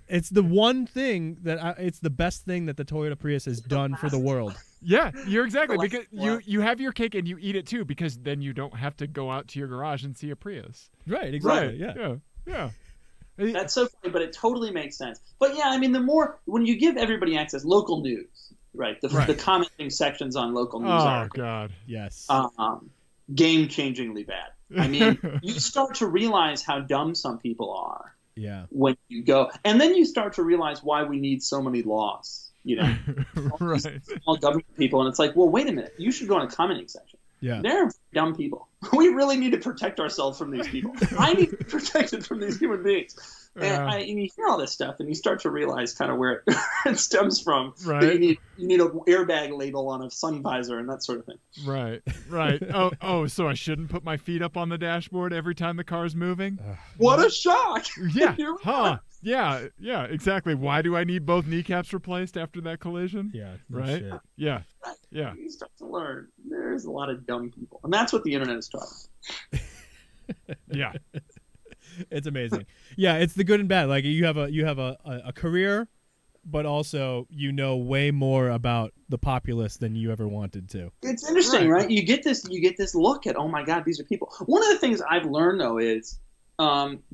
it's the one thing that it's the best thing that the Toyota Prius has done for the world. Yeah, you're exactly, because you have your cake and you eat it too, because then you don't have to go out to your garage and see a Prius. Right. Exactly. Right. Yeah. That's so funny, but it totally makes sense. But yeah, I mean, when you give everybody access, local news, right? The commenting sections on local news articles. Oh God. Yes. Game-changingly bad. I mean, you start to realize how dumb some people are. Yeah. When you go, and then you start to realize why we need so many laws. You know, right. Small government people, and it's like, well, wait a minute, you should go in a commenting section. Yeah. They're dumb people. We really need to protect ourselves from these people. I need to be protected from these human beings. And you hear all this stuff, and you start to realize kind of where it stems from. Right. That you need an airbag label on a sun visor and that sort of thing. Right. Oh, so I shouldn't put my feet up on the dashboard every time the car's moving? What a shock! Yeah. Huh. Yeah, exactly. Why do I need both kneecaps replaced after that collision? Yeah. No right? shit. Yeah. You start to learn there's a lot of dumb people. And that's what the internet is taught. Yeah. It's amazing. Yeah, it's the good and bad. Like, you have a career, but also way more about the populace than you ever wanted to. It's interesting, right? You get this look at, oh my God, these are people. One of the things I've learned though is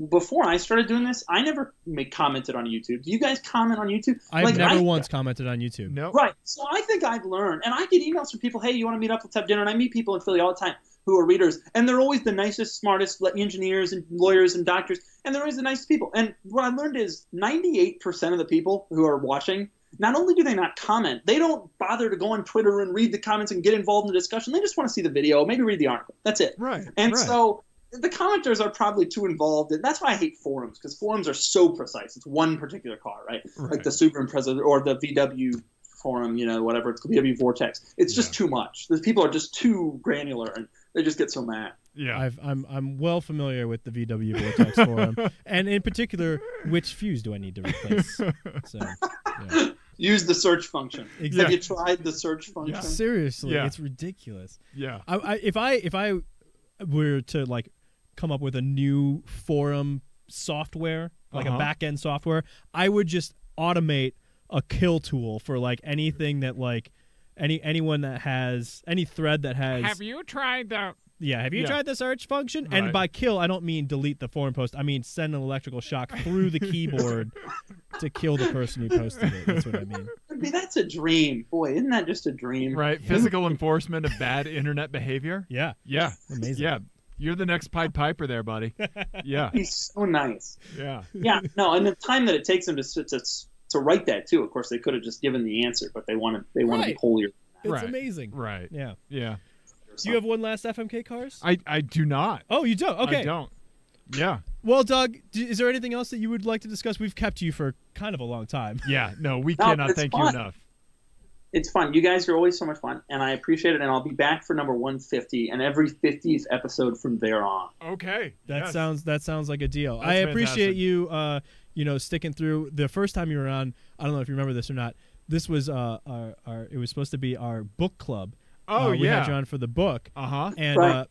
before I started doing this, I never commented on YouTube. Do you guys comment on YouTube? I've never once commented on YouTube. No. Right. So I think I've learned, and I get emails from people, hey, you want to meet up, let's have dinner, and I meet people in Philly all the time who are readers, and they're always the nicest, smartest engineers and lawyers and doctors, and they're always the nicest people. And what I learned is 98% of the people who are watching, not only do they not comment, they don't bother to go on Twitter and read the comments and get involved in the discussion. They just want to see the video, maybe read the article. That's it. Right. And so the commenters are probably too involved, and that's why I hate forums, because forums are so precise. It's one particular car, right? Like the Super Impreza or the VW forum, whatever, it's the VW Vortex. It's just too much. The people are just too granular, and they just get so mad. Yeah, I'm well familiar with the VW Vortex forum, and in particular, which fuse do I need to replace? So, yeah. Use the search function. Exactly. Have you tried the search function? Yeah. Seriously, it's ridiculous. Yeah. If I were to like come up with a new forum software, like a back-end software, I would just automate a kill tool for like anything that like anyone that has any thread that has. Have you tried the? Yeah, have you tried the search function? Right. And by kill, I don't mean delete the forum post. I mean send an electrical shock through the keyboard to kill the person who posted it. That's what I mean. mean, that's a dream. Boy, isn't that just a dream? Right. Physical enforcement of bad internet behavior. Yeah. Yeah. Amazing. Yeah. You're the next Pied Piper there, buddy. Yeah. He's so nice. Yeah. Yeah. No, and the time that it takes them to write that too. Of course, they could have just given the answer, but they want to be Right. holier. It's Right. amazing. Right. Yeah. Yeah. Do you have one last FMK cars? I do not. Oh, you don't? Okay. I don't. Yeah. Well, Doug, is there anything else that you would like to discuss? We've kept you for kind of a long time. Yeah. No, we No, cannot it's thank you fun. enough. It's fun. You guys are always so much fun, and I appreciate it. And I'll be back for number 150 and every 50th episode from there on. Okay. That Yes. sounds like a deal. That's I appreciate fantastic. you, sticking through. The first time you were on, I don't know if you remember this or not. This was it was supposed to be our book club. Oh, we yeah. had you on for the book. Uh-huh. And Right.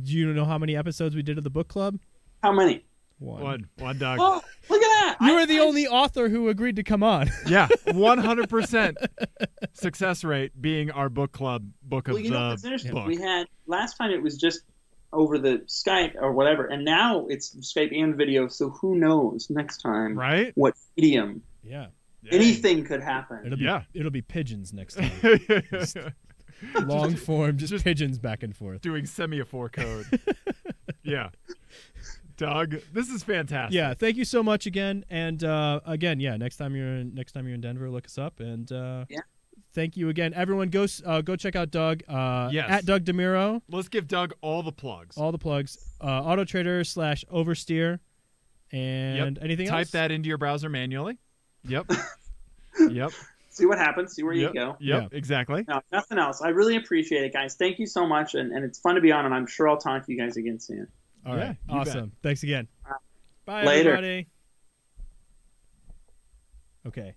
do you know how many episodes we did of the book club? How many? One, Doug. Oh, look at that! You were the only author who agreed to come on. Yeah, 100% success rate being our book club book of Well, you know the what's interesting? book. We had last time it was just over the Skype or whatever, and now it's Skype and video. So who knows next time? Right? What medium? Yeah. Anything could happen. It'll be pigeons next time. Long form, just pigeons back and forth. Doing semaphore code. Yeah. Doug, this is fantastic. Yeah, thank you so much again. And again, next time you're in Denver, look us up. And thank you again, everyone. Go check out Doug. Yes. At Doug DeMuro. Let's give Doug all the plugs. All the plugs. Auto Trader / Oversteer. And anything else? Type that into your browser manually. Yep. Yep. See what happens. See where you go. Yep. Exactly. No, nothing else. I really appreciate it, guys. Thank you so much, and it's fun to be on. And I'm sure I'll talk to you guys again soon. All right. you Awesome. Thanks again. Bye, Later. everybody. Okay.